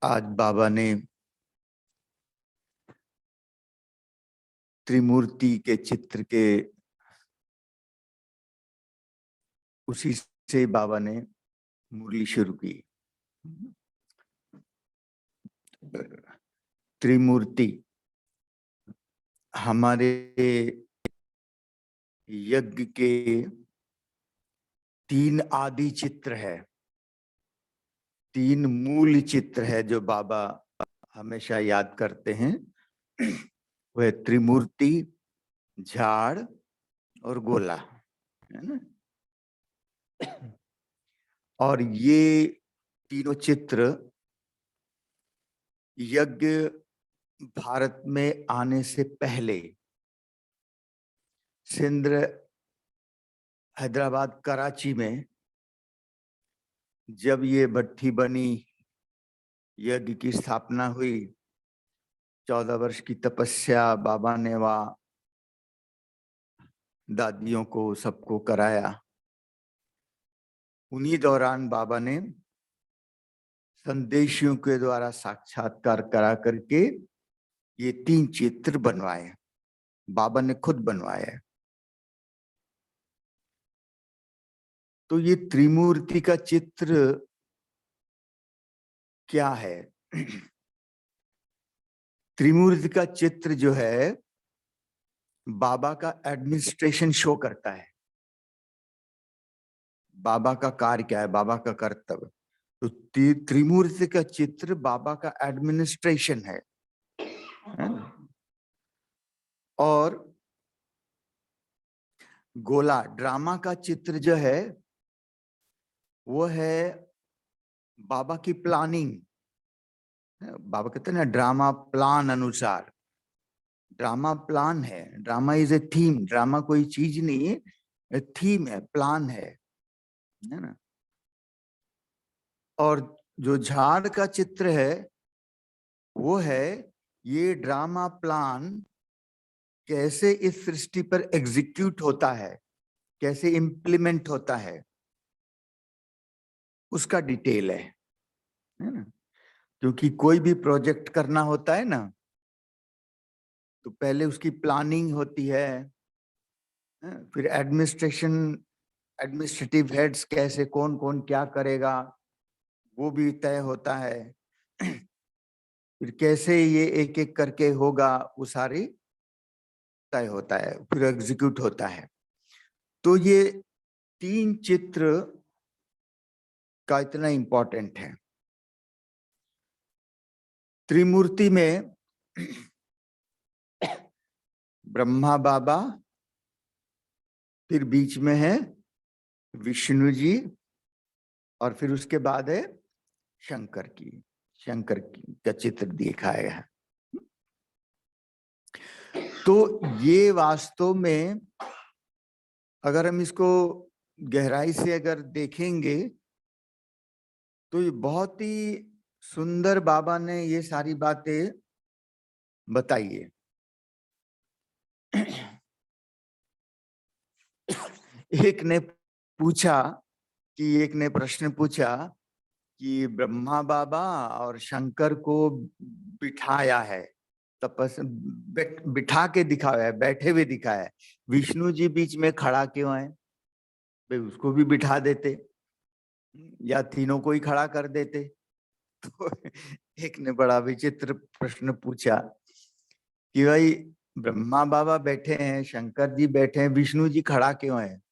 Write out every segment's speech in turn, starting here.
आज बाबा ने त्रिमूर्ति के चित्र के उसी से बाबा ने मुरली शुरू की। त्रिमूर्ति हमारे यज्ञ के 3 आदि चित्र है, 3 मूल चित्र है जो बाबा हमेशा याद करते हैं। वह त्रिमूर्ति, झाड़ और गोला, है ना। और ये तीनों चित्र यज्ञ भारत में आने से पहले सिंध, हैदराबाद, कराची में जब ये भट्ठी बनी, यज्ञ की स्थापना हुई, 14 वर्ष की तपस्या बाबा ने वहाँ दादियों को सबको कराया। उन्हीं दौरान बाबा ने संदेशियों के द्वारा साक्षात्कार करा करके ये 3 चित्र बनवाए, बाबा ने खुद बनवाया। तो ये त्रिमूर्ति का चित्र क्या है? त्रिमूर्ति का चित्र जो है बाबा का एडमिनिस्ट्रेशन शो करता है। बाबा का कार्य क्या है, बाबा का कर्तव्य। तो त्रिमूर्ति का चित्र बाबा का एडमिनिस्ट्रेशन है ना? और गोला ड्रामा का चित्र जो है वो है बाबा की प्लानिंग। बाबा कहते हैं ना, ड्रामा प्लान अनुसार। ड्रामा प्लान है, drama is a theme. Drama कोई चीज नहीं है, थीम है, प्लान है ना। और जो झाड़ का चित्र है वो है ये ड्रामा प्लान कैसे इस सृष्टि पर एग्जीक्यूट होता है, कैसे इम्प्लीमेंट होता है, उसका डिटेल है ना। क्योंकि कोई भी प्रोजेक्ट करना होता है ना, तो पहले उसकी प्लानिंग होती है, फिर एडमिनिस्ट्रेटिव हेड्स कैसे, कौन कौन क्या करेगा वो भी तय होता है। फिर कैसे ये एक एक करके होगा वो सारी तय होता है, फिर एग्जीक्यूट होता है। तो ये 3 चित्र का इतना इंपॉर्टेंट है। त्रिमूर्ति में ब्रह्मा बाबा, फिर बीच में है विष्णु जी, और फिर उसके बाद है शंकर की का चित्र दिखाया है। तो ये वास्तव में अगर हम इसको गहराई से अगर देखेंगे तो ये बहुत ही सुंदर बाबा ने ये सारी बातें बताई है। एक ने प्रश्न पूछा कि ब्रह्मा बाबा और शंकर को बिठाया है, बिठा के दिखाया है, बैठे हुए दिखाया है, विष्णु जी बीच में खड़ा क्यों है? भाई उसको भी बिठा देते या तीनों को ही खड़ा कर देते। तो एक ने बड़ा विचित्र प्रश्न पूछा कि भाई ब्रह्मा बाबा बैठे हैं, शंकर जी बैठे हैं, विष्णु जी खड़ा क्यों है?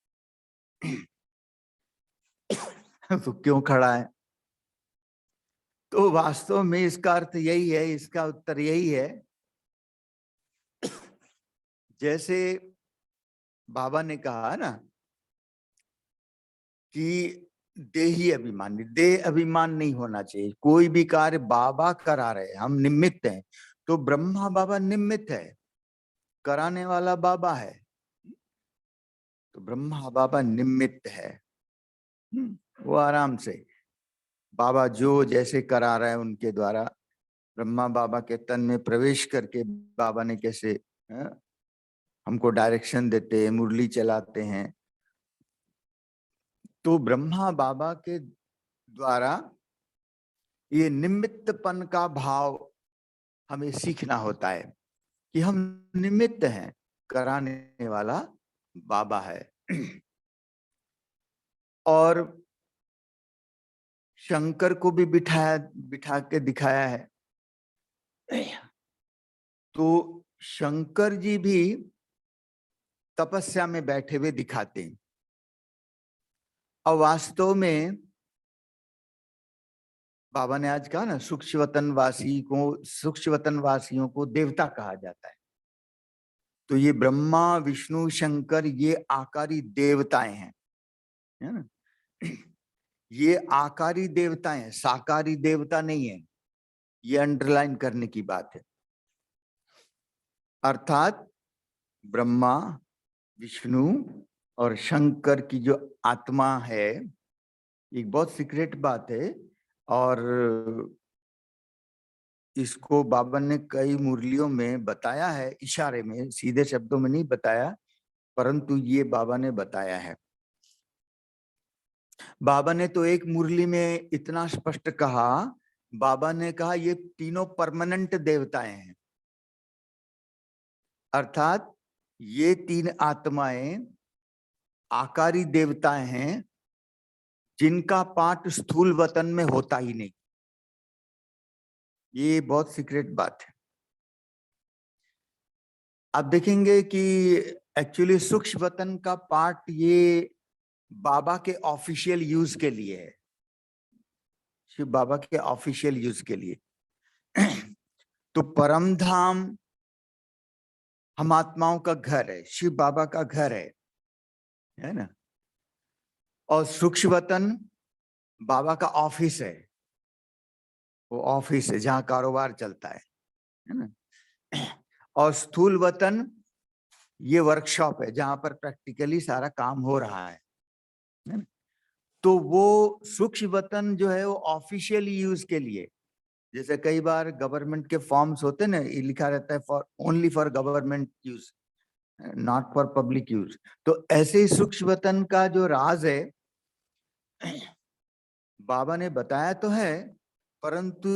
तो क्यों खड़ा है? तो वास्तव में इसका अर्थ यही है, इसका उत्तर यही है, जैसे बाबा ने कहा ना कि देही अभिमान, देह अभिमान नहीं होना चाहिए। कोई भी कार्य बाबा करा रहे, हम निमित्त हैं। तो ब्रह्मा बाबा निमित्त है, कराने वाला बाबा है। तो ब्रह्मा बाबा निमित्त है, वो आराम से बाबा जो जैसे करा रहा है उनके द्वारा, ब्रह्मा बाबा के तन में प्रवेश करके बाबा ने कैसे हमको डायरेक्शन देते हैं, मुरली चलाते हैं। तो ब्रह्मा बाबा के द्वारा ये निमित्तपन का भाव हमें सीखना होता है कि हम निमित्त हैं, कराने वाला बाबा है। और शंकर को भी बिठा के दिखाया है। तो शंकर जी भी तपस्या में बैठे हुए दिखाते हैं, और वास्तव में बाबा ने आज कहा ना, सूक्ष्म वासियों को देवता कहा जाता है। तो ये ब्रह्मा विष्णु शंकर ये आकारी देवताएं हैं, है ना। ये आकारी देवताएं हैं, साकारी देवता नहीं है। ये अंडरलाइन करने की बात है। अर्थात ब्रह्मा विष्णु और शंकर की जो आत्मा है, एक बहुत सीक्रेट बात है, और इसको बाबा ने कई मुरलियों में बताया है, इशारे में, सीधे शब्दों में नहीं बताया, परंतु ये बाबा ने बताया है। बाबा ने तो एक मुरली में इतना स्पष्ट कहा, बाबा ने कहा ये तीनों परमानेंट देवताएं हैं। अर्थात ये तीन आत्माएं आकारी देवताएं हैं, जिनका पाठ स्थूल वतन में होता ही नहीं। ये बहुत सीक्रेट बात है। आप देखेंगे कि एक्चुअली सूक्ष्म वतन का पाठ ये बाबा के ऑफिशियल यूज के लिए है, शिव बाबा के ऑफिशियल यूज के लिए। तो परम धाम हम आत्माओं का घर है, शिव बाबा का घर है ना। और सूक्ष्म वतन बाबा का ऑफिस है, वो ऑफिस है जहां कारोबार चलता है ना। और स्थूल वतन ये वर्कशॉप है जहां पर प्रैक्टिकली सारा काम हो रहा है ना? तो वो सूक्ष्म वतन जो है वो ऑफिशियल यूज के लिए, जैसे कई बार गवर्नमेंट के फॉर्म्स होते हैं ना, ये लिखा रहता है for only for government use, not for public use. तो ऐसे ही सूक्ष्म वतन का जो राज है बाबा ने बताया तो है, परंतु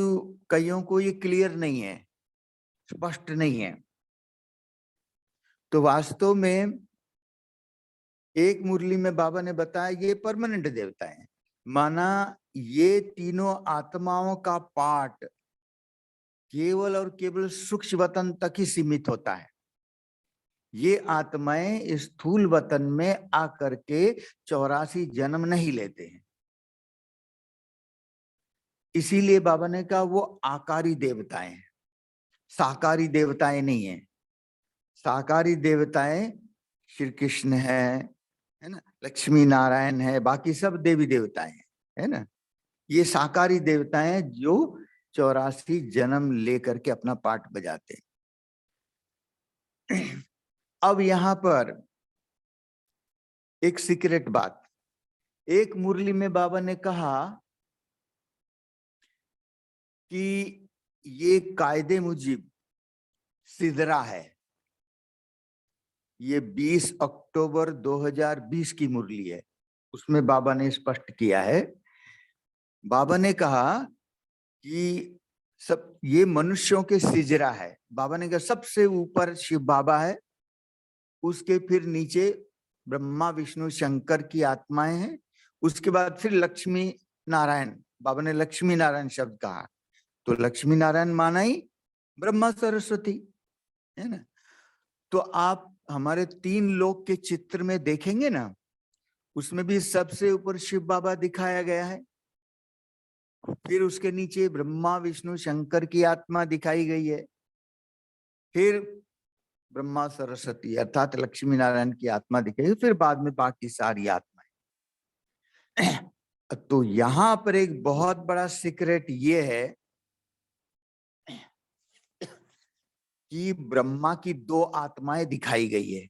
कईयों को ये क्लियर नहीं है, स्पष्ट नहीं है। तो वास्तव में एक मुरली में बाबा ने बताया ये परमानेंट देवता है, माना ये तीनों आत्माओं का पाठ केवल और केवल सूक्ष्म वतन तक ही सीमित होता है। ये आत्माएं स्थूल वतन में आकर के 84 जन्म नहीं लेते हैं। इसीलिए बाबा ने कहा वो आकारी देवताएं हैं, साकारी देवताएं नहीं है। साकारी देवताएं श्री कृष्ण है ना, लक्ष्मी नारायण है, बाकी सब देवी देवताएं है ना। ये साकारी देवताएं जो 84 जन्म लेकर के अपना पाठ बजाते हैं। अब यहां पर एक सीक्रेट बात, एक मुरली में बाबा ने कहा कि ये कायदे मुजिब सिदरा है। ये 20 अक्टूबर 2020 की मुरली है, उसमें बाबा ने स्पष्ट किया है। बाबा ने कहा कि सब ये मनुष्यों के सिजरा है। बाबा ने कहा सबसे ऊपर शिव बाबा है, उसके फिर नीचे ब्रह्मा विष्णु शंकर की आत्माएं हैं, उसके बाद फिर लक्ष्मी नारायण। बाबा ने लक्ष्मी नारायण शब्द कहा, तो लक्ष्मी नारायण माना ही ब्रह्मा सरस्वती है ना। तो आप हमारे 3 लोक के चित्र में देखेंगे ना, उसमें भी सबसे ऊपर शिव बाबा दिखाया गया है, फिर उसके नीचे ब्रह्मा विष्णु शंकर की आत्मा दिखाई गई है, फिर ब्रह्मा सरस्वती अर्थात लक्ष्मी नारायण की आत्मा दिखाई, फिर बाद में बाकी सारी आत्माएं। तो यहां पर एक बहुत बड़ा सीक्रेट ये है कि ब्रह्मा की 2 आत्माएं दिखाई गई है।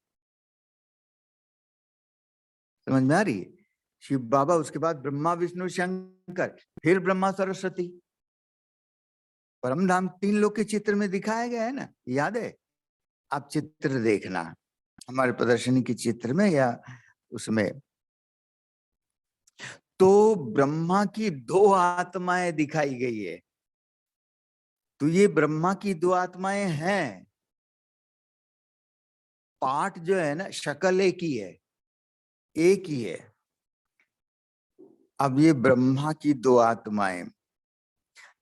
समझ में आ रही है? शिव बाबा, उसके बाद ब्रह्मा विष्णु शंकर, फिर ब्रह्मा सरस्वती। परम धाम 3 लोग के चित्र में दिखाया गया है ना, याद है? आप चित्र देखना हमारे प्रदर्शनी के चित्र में या उसमें। तो ब्रह्मा की दो आत्माएं दिखाई गई है। तो ये ब्रह्मा की दो आत्माएं हैं, पाठ जो है ना, शक्ल एक ही है, एक ही है। अब ये ब्रह्मा की दो आत्माएं,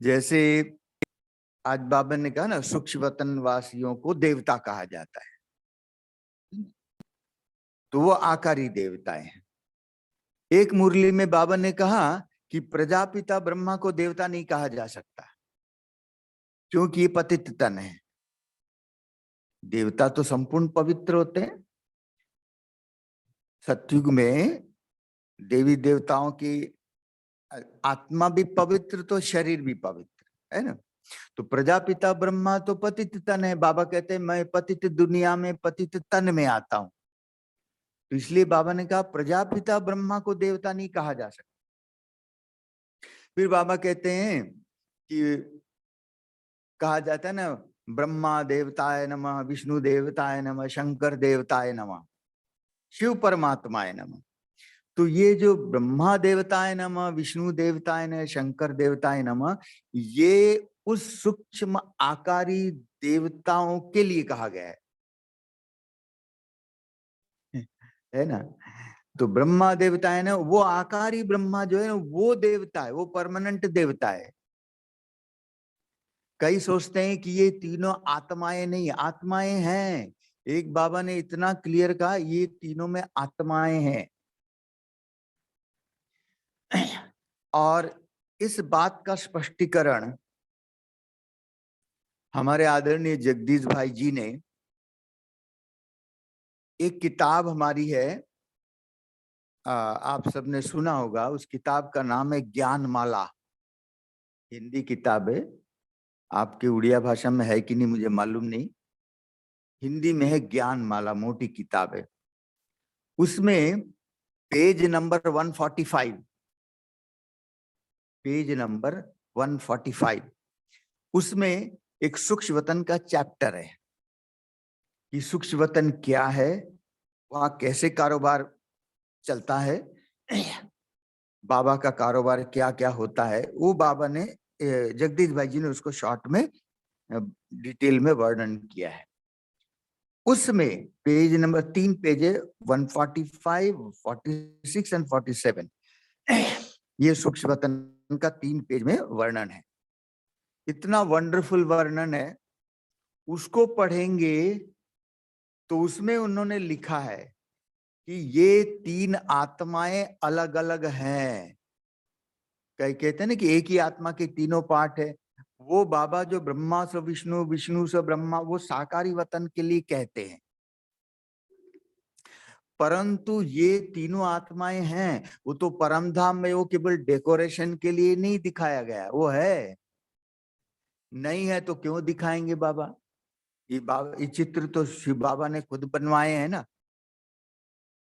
जैसे आज बाबा ने कहा ना, सूक्ष्म वतन वासियों को देवता कहा जाता है, तो वो आकारी देवताएं हैं। एक मुरली में बाबा ने कहा कि प्रजापिता ब्रह्मा को देवता नहीं कहा जा सकता, क्योंकि ये पतित तन है। देवता तो संपूर्ण पवित्र होते हैं। सतयुग में देवी देवताओं की आत्मा भी पवित्र तो शरीर भी पवित्र है ना। तो प्रजापिता ब्रह्मा तो पतित तन है। बाबा कहते हैं मैं पतित दुनिया में पतित तन में आता हूं, तो इसलिए बाबा ने कहा प्रजापिता ब्रह्मा को देवता नहीं कहा जा सकता। फिर बाबा कहते हैं कि कहा जाता है ना, ब्रह्मा देवताय नमः, विष्णु देवताय नमः, शंकर देवताय नमः, शिव परमात्माय नमः। तो ये जो ब्रह्मा देवताय नमः, विष्णु देवताय नमः, शंकर देवताय नमः, ये उस सूक्ष्म आकारी देवताओं के लिए कहा गया है ना। तो ब्रह्मा देवता है ना, वो आकारी ब्रह्मा जो है ना, वो देवता है, वो परमानेंट देवता है। कई सोचते हैं कि ये तीनों आत्माएं नहीं, आत्माएं हैं। एक बाबा ने इतना क्लियर कहा, ये तीनों में आत्माएं हैं। और इस बात का स्पष्टीकरण हमारे आदरणीय जगदीश भाई जी ने, एक किताब हमारी है, आप सबने सुना होगा, उस किताब का नाम है ज्ञान माला। हिंदी किताब है, आपके उड़िया भाषा में है कि नहीं मुझे मालूम नहीं। हिंदी में है ज्ञान माला, मोटी किताब है। उसमें पेज नंबर 145, पेज नंबर 145, उसमें एक सूक्ष्म वतन का चैप्टर है कि सूक्ष्म वतन क्या है, वहां कैसे कारोबार चलता है, बाबा का कारोबार क्या क्या होता है। वो बाबा ने, जगदीश भाई जी ने उसको शॉर्ट में डिटेल में वर्णन किया है। उसमें पेज नंबर 3 पेज है, 145, 46 एंड 47, ये सूक्ष्म वतन का 3 पेज में वर्णन है। इतना वंडरफुल वर्णन है, उसको पढ़ेंगे तो उसमें उन्होंने लिखा है कि ये तीन आत्माएं अलग अलग हैं। कई कहते हैं ना कि एक ही आत्मा के तीनों पार्ट है। वो बाबा जो ब्रह्मा से विष्णु, विष्णु से ब्रह्मा, वो साकारी वतन के लिए कहते हैं, परंतु ये तीनों आत्माएं हैं। वो तो परम धाम में वो केवल डेकोरेशन के लिए नहीं दिखाया गया, वो है। नहीं है तो क्यों दिखाएंगे बाबा? ये चित्र तो शिव बाबा ने खुद बनवाए हैं ना।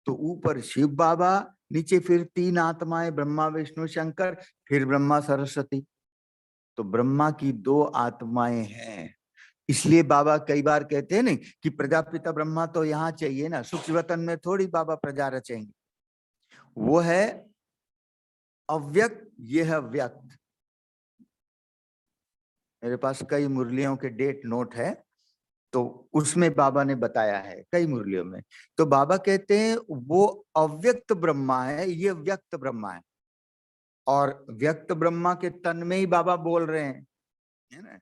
तो ऊपर शिव बाबा, नीचे फिर तीन आत्माएं, ब्रह्मा विष्णु शंकर, फिर ब्रह्मा सरस्वती। तो ब्रह्मा की दो आत्माएं हैं। इसलिए बाबा कई बार कहते हैं ना कि प्रजापिता ब्रह्मा तो यहाँ चाहिए ना, सूक्ष्म वतन में थोड़ी बाबा प्रजा रचेंगे। वो है अव्यक्त, ये है व्यक्त। मेरे पास कई मुरलियों के डेट नोट है, तो उसमें बाबा ने बताया है कई मुरलियों में। तो बाबा कहते हैं वो अव्यक्त ब्रह्मा है, ये व्यक्त ब्रह्मा है। और व्यक्त ब्रह्मा के तन में ही बाबा बोल रहे हैं, है ना।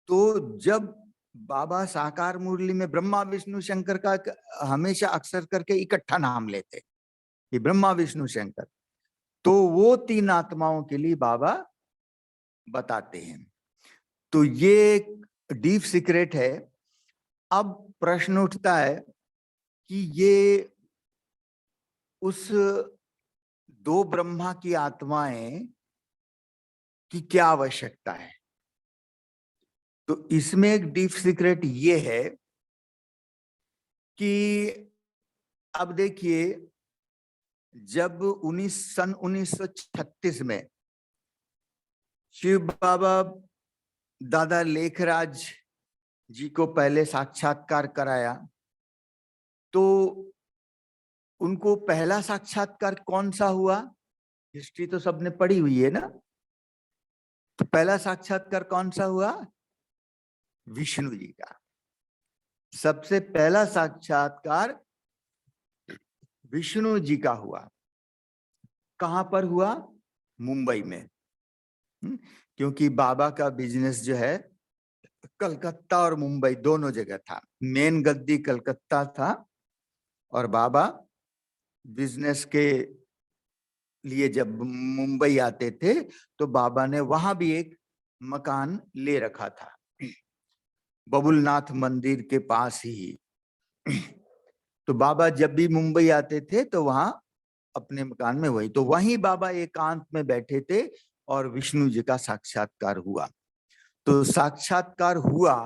तो जब बाबा साकार मुरली में ब्रह्मा विष्णु शंकर का हमेशा अक्सर करके इकट्ठा नाम लेते कि ब्रह्मा विष्णु शंकर, तो वो तीन आत्माओं के लिए बाबा बताते हैं। तो ये डीप सीक्रेट है। अब प्रश्न उठता है कि ये उस दो ब्रह्मा की आत्माएं की क्या आवश्यकता है? तो इसमें एक डीप सीक्रेट ये है कि अब देखिए, जब 1936 में शिव बाबा दादा लेखराज जी को पहले साक्षात्कार कराया, तो उनको पहला साक्षात्कार कौन सा हुआ? हिस्ट्री तो सबने पढ़ी हुई है ना। तो पहला साक्षात्कार कौन सा हुआ? विष्णु जी का। सबसे पहला साक्षात्कार विष्णु जी का हुआ। कहां पर हुआ? मुंबई में। क्योंकि बाबा का बिजनेस जो है कलकत्ता और मुंबई दोनों जगह था। मेन गद्दी कलकत्ता था और बाबा बिजनेस के लिए जब मुंबई आते थे तो बाबा ने वहां भी एक मकान ले रखा था, बबुलनाथ मंदिर के पास ही। तो बाबा जब भी मुंबई आते थे तो वहां अपने मकान में वही, तो वहीं बाबा एकांत में बैठे थे और विष्णु जी का साक्षात्कार हुआ। तो साक्षात्कार हुआ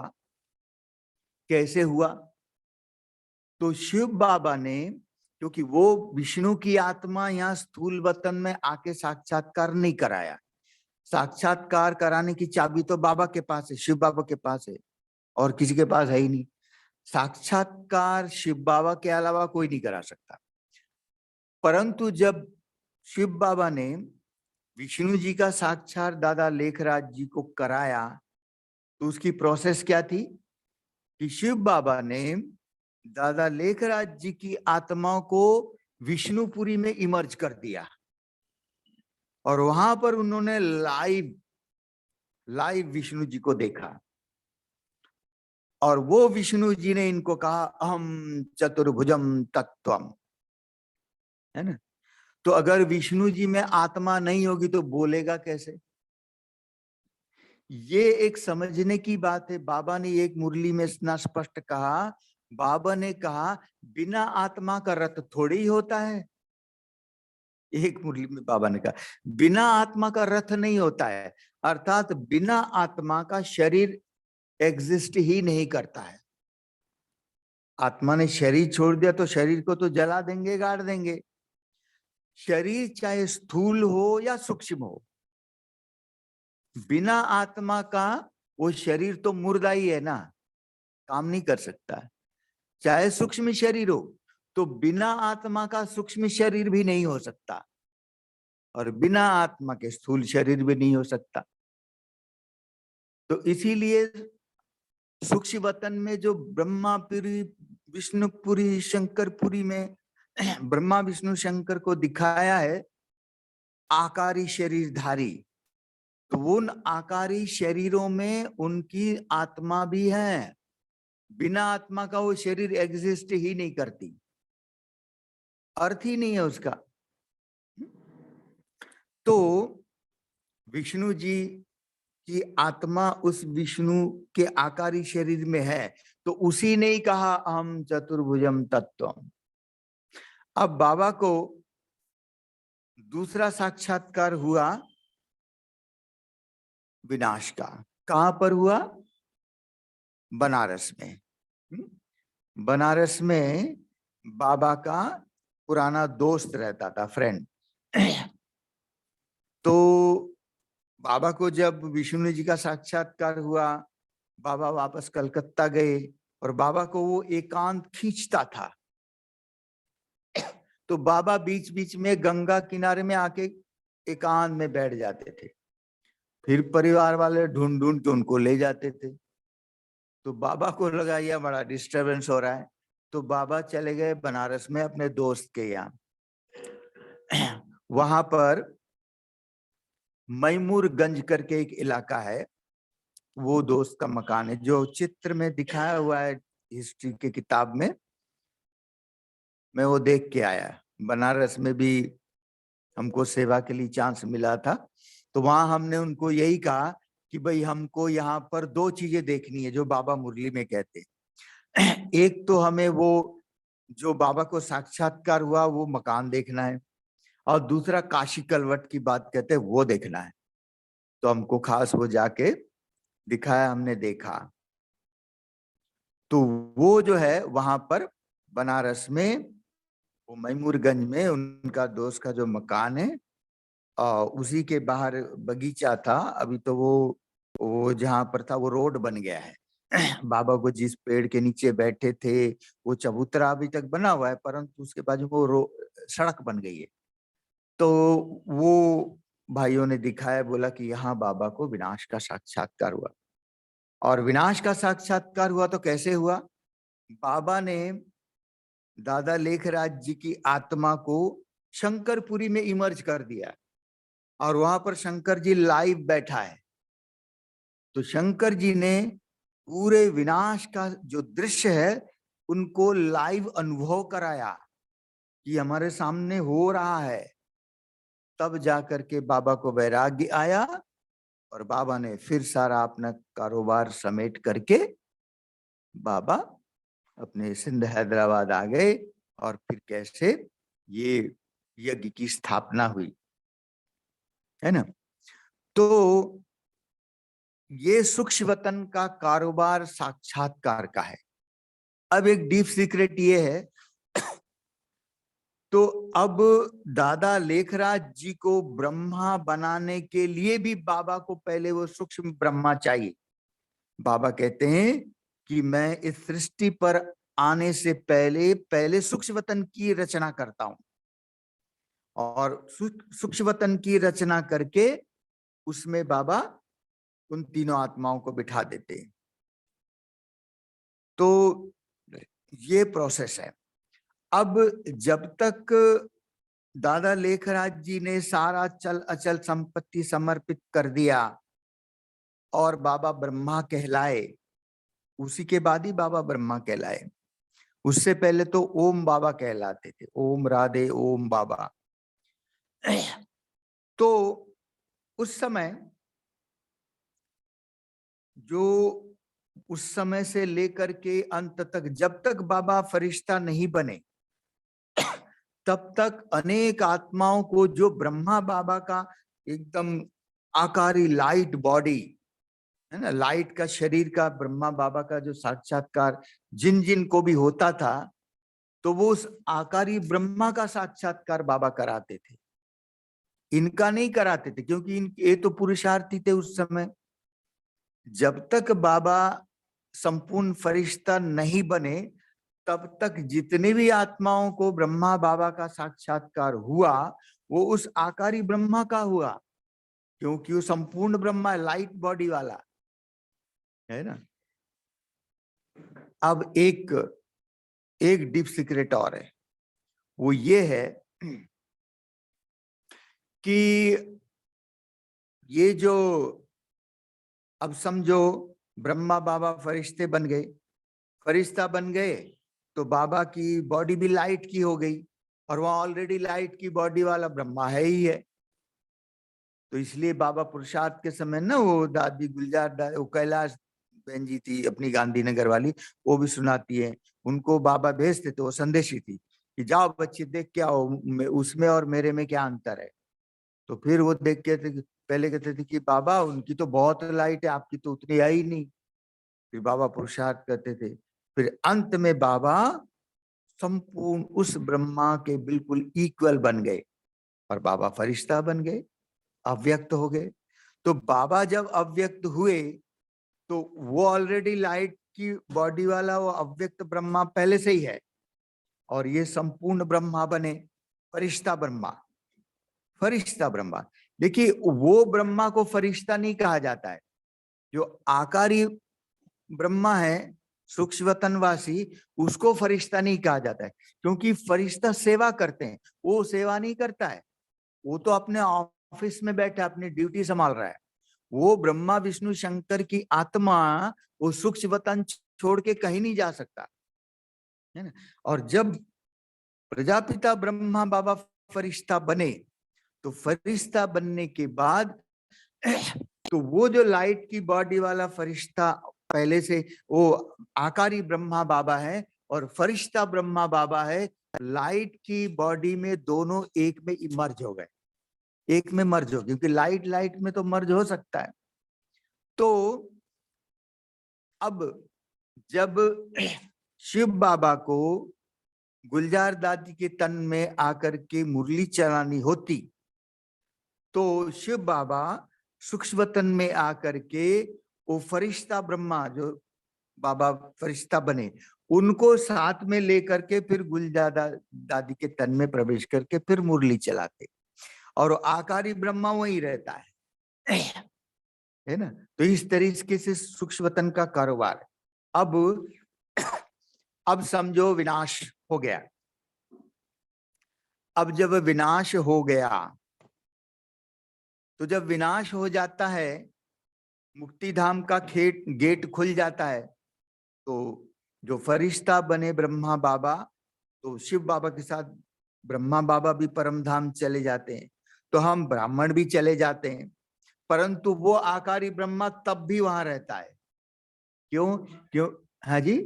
कैसे हुआ? तो शिव बाबा ने, क्योंकि वो विष्णु की आत्मा यहाँ स्थूल वतन में आके साक्षात्कार नहीं कराया। साक्षात्कार कराने की चाबी तो बाबा के पास है, शिव बाबा के पास है, और किसी के पास है ही नहीं। साक्षात्कार शिव बाबा के अलावा कोई नहीं करा सकता। परंतु जब शिव बाबा ने विष्णु जी का साक्षात दादा लेखराज जी को कराया तो उसकी प्रोसेस क्या थी कि शिव बाबा ने दादा लेखराज जी की आत्माओं को विष्णुपुरी में इमर्ज कर दिया और वहां पर उन्होंने लाइव विष्णु जी को देखा। और वो विष्णु जी ने इनको कहा अहम चतुर्भुजम तत्वम, है ना। तो अगर विष्णु जी में आत्मा नहीं होगी तो बोलेगा कैसे? ये एक समझने की बात है। बाबा ने एक मुरली में इतना स्पष्ट कहा, बाबा ने कहा बिना आत्मा का रथ थोड़ी ही होता है। एक मुरली में बाबा ने कहा बिना आत्मा का रथ नहीं होता है, अर्थात बिना आत्मा का शरीर एग्जिस्ट ही नहीं करता है। आत्मा ने शरीर छोड़ दिया तो शरीर को तो जला देंगे, गाड़ देंगे। शरीर चाहे स्थूल हो या सूक्ष्म हो, बिना आत्मा का वो शरीर तो मुर्दा ही है ना, काम नहीं कर सकता। चाहे सूक्ष्म शरीर हो तो बिना आत्मा का सूक्ष्म शरीर भी नहीं हो सकता और बिना आत्मा के स्थूल शरीर भी नहीं हो सकता। तो इसीलिए सूक्ष्म वतन में जो ब्रह्मापुरी, विष्णुपुरी, शंकरपुरी में ब्रह्मा विष्णु शंकर को दिखाया है आकारी शरीरधारी, तो उन आकारी शरीरों में उनकी आत्मा भी है। बिना आत्मा का वो शरीर एग्जिस्ट ही नहीं करती, अर्थ ही नहीं है उसका। तो विष्णु जी की आत्मा उस विष्णु के आकारी शरीर में है, तो उसी ने ही कहा अहम चतुर्भुजम तत्वम। अब बाबा को दूसरा साक्षात्कार हुआ विनाश का। कहां पर हुआ? बनारस में। बनारस में बाबा का पुराना दोस्त रहता था, फ्रेंड। तो बाबा को जब विष्णु जी का साक्षात्कार हुआ, बाबा वापस कलकत्ता गए और बाबा को वो एकांत खींचता था। तो बाबा बीच बीच में गंगा किनारे में आके एकांत में बैठ जाते थे, फिर परिवार वाले ढूंढ ढूंढ के उनको ले जाते थे। तो बाबा को लगा यह बड़ा डिस्टरबेंस हो रहा है, तो बाबा चले गए बनारस में अपने दोस्त के यहाँ। वहां पर मैमूरगंज करके एक इलाका है, वो दोस्त का मकान है जो चित्र में दिखाया हुआ है हिस्ट्री के किताब में। मैं वो देख के आया। बनारस में भी हमको सेवा के लिए चांस मिला था, तो वहां हमने उनको यही कहा कि भाई हमको यहाँ पर दो चीजें देखनी है जो बाबा मुरली में कहते हैं। एक तो हमें वो जो बाबा को साक्षात्कार हुआ वो मकान देखना है, और दूसरा काशी कलवट की बात कहते हैं वो देखना है। तो हमको खास वो जाके दिखाया, हमने देखा। तो वो जो है वहां पर बनारस में वो मैमूरगंज में उनका दोस्त का जो मकान है, उसी के बाहर बगीचा था। अभी तो वो जहां पर था वो रोड बन गया है। बाबा को जिस पेड़ के नीचे बैठे थे वो चबूतरा अभी तक बना हुआ है, परंतु उसके बाजू वो सड़क बन गई है। तो वो भाइयों ने दिखाया, बोला कि यहाँ बाबा को विनाश का साक्षात्कार हुआ। और विनाश का साक्षात्कार हुआ तो कैसे हुआ? बाबा ने दादा लेखराज जी की आत्मा को शंकरपुरी में इमर्ज कर दिया, और वहां पर शंकर जी लाइव बैठा है। तो शंकर जी ने पूरे विनाश का जो दृश्य है उनको लाइव अनुभव कराया कि हमारे सामने हो रहा है। तब जाकर के बाबा को वैराग्य आया, और बाबा ने फिर सारा अपना कारोबार समेट करके बाबा अपने सिंध हैदराबाद आ गए, और फिर कैसे ये यज्ञ की स्थापना हुई, है ना। तो ये सूक्ष्म वतन का कारोबार साक्षात्कार का है। अब एक डीप सीक्रेट ये है, तो अब दादा लेखराज जी को ब्रह्मा बनाने के लिए भी बाबा को पहले वो सूक्ष्म ब्रह्मा चाहिए। बाबा कहते हैं कि मैं इस सृष्टि पर आने से पहले सूक्ष्म वतन की रचना करता हूं, और सूक्ष्म वतन की रचना करके उसमें बाबा उन तीनों आत्माओं को बिठा देते हैं। तो ये प्रोसेस है। अब जब तक दादा लेखराज जी ने सारा चल अचल संपत्ति समर्पित कर दिया और बाबा ब्रह्मा कहलाए, उसी के बाद ही बाबा ब्रह्मा कहलाए। उससे पहले तो ओम बाबा कहलाते थे, ओम राधे ओम बाबा। तो उस समय जो उस समय से लेकर के अंत तक, जब तक बाबा फरिश्ता नहीं बने, तब तक अनेक आत्माओं को, जो ब्रह्मा बाबा का एकदम आकारी लाइट बॉडी है ना, लाइट का शरीर का ब्रह्मा बाबा का जो साक्षात्कार जिन जिन को भी होता था, तो वो उस आकारी ब्रह्मा का साक्षात्कार बाबा कराते थे, इनका नहीं कराते थे, क्योंकि ये तो पुरुषार्थी थे उस समय। जब तक बाबा संपूर्ण फरिश्ता नहीं बने, तब तक जितने भी आत्माओं को ब्रह्मा बाबा का साक्षात्कार हुआ, वो उस आकारी ब्रह्मा का हुआ, क्योंकि वो संपूर्ण ब्रह्मा लाइट बॉडी वाला है ना। अब एक डीप सीक्रेट और है, वो ये है कि ये जो, अब समझो ब्रह्मा बाबा फरिश्ते बन गए, फरिश्ता बन गए, तो बाबा की बॉडी भी लाइट की हो गई, और वहां ऑलरेडी लाइट की बॉडी वाला ब्रह्मा है ही है। तो इसलिए बाबा पुरुषार्थ के समय ना, वो दादी गुलजार वो कैलाश बहन जी थी अपनी गांधीनगर वाली, वो भी सुनाती है, उनको बाबा भेजते थे, वो संदेशी थी कि जाओ बच्चे देख के आओ उसमें और मेरे में क्या अंतर है। तो फिर वो देख के पहले कहते थे कि बाबा उनकी तो बहुत लाइट है, आपकी तो उतनी आई नहीं। फिर बाबा पुरुषार्थ करते थे, फिर अंत में बाबा संपूर्ण उस ब्रह्मा के बिल्कुल इक्वल बन गए, और बाबा फरिश्ता बन गए, अव्यक्त हो गए। तो बाबा जब अव्यक्त हुए, तो वो ऑलरेडी लाइट की बॉडी वाला वो अव्यक्त ब्रह्मा पहले से ही है, और ये संपूर्ण ब्रह्मा बने, फरिश्ता ब्रह्मा, फरिश्ता ब्रह्मा। देखिए वो ब्रह्मा को फरिश्ता नहीं कहा जाता है, जो आकारी ब्रह्मा है सूक्ष्मतनवासी, उसको फरिश्ता नहीं कहा जाता है, क्योंकि फरिश्ता सेवा करते हैं, वो सेवा नहीं करता है, वो तो अपने ऑफिस में बैठा अपनी ड्यूटी संभाल रहा है। वो ब्रह्मा विष्णु शंकर की आत्मा वो सूक्ष्म वतन छोड़ के कहीं नहीं जा सकता है ना। और जब प्रजापिता ब्रह्मा बाबा फरिश्ता बने, तो फरिश्ता बनने के बाद तो वो जो लाइट की बॉडी वाला फरिश्ता पहले से वो आकारी ब्रह्मा बाबा है, और फरिश्ता ब्रह्मा बाबा है, लाइट की बॉडी में दोनों एक में इमर्ज हो गए, एक में मर्ज हो, क्योंकि लाइट लाइट में तो मर्ज हो सकता है। तो अब जब शिव बाबा को गुलजार दादी के तन में आकर के मुरली चलानी होती, तो शिव बाबा सूक्ष्म तन में आकर के वो फरिश्ता ब्रह्मा जो बाबा फरिश्ता बने, उनको साथ में लेकर के फिर गुलजार दादी के तन में प्रवेश करके फिर मुरली चलाते। और आकारी ब्रह्मा वही रहता है ना। तो इस तरीके से सूक्ष्म वतन का कारोबार। अब समझो विनाश हो गया। अब जब विनाश हो गया, तो जब विनाश हो जाता है, मुक्ति धाम का गेट खुल जाता है, तो जो फरिश्ता बने ब्रह्मा बाबा, तो शिव बाबा के साथ ब्रह्मा बाबा भी परम धाम चले जाते हैं, तो हम ब्राह्मण भी चले जाते हैं। परंतु वो आकारी ब्रह्मा तब भी वहां रहता है। क्यों? क्यों? हाँ जी,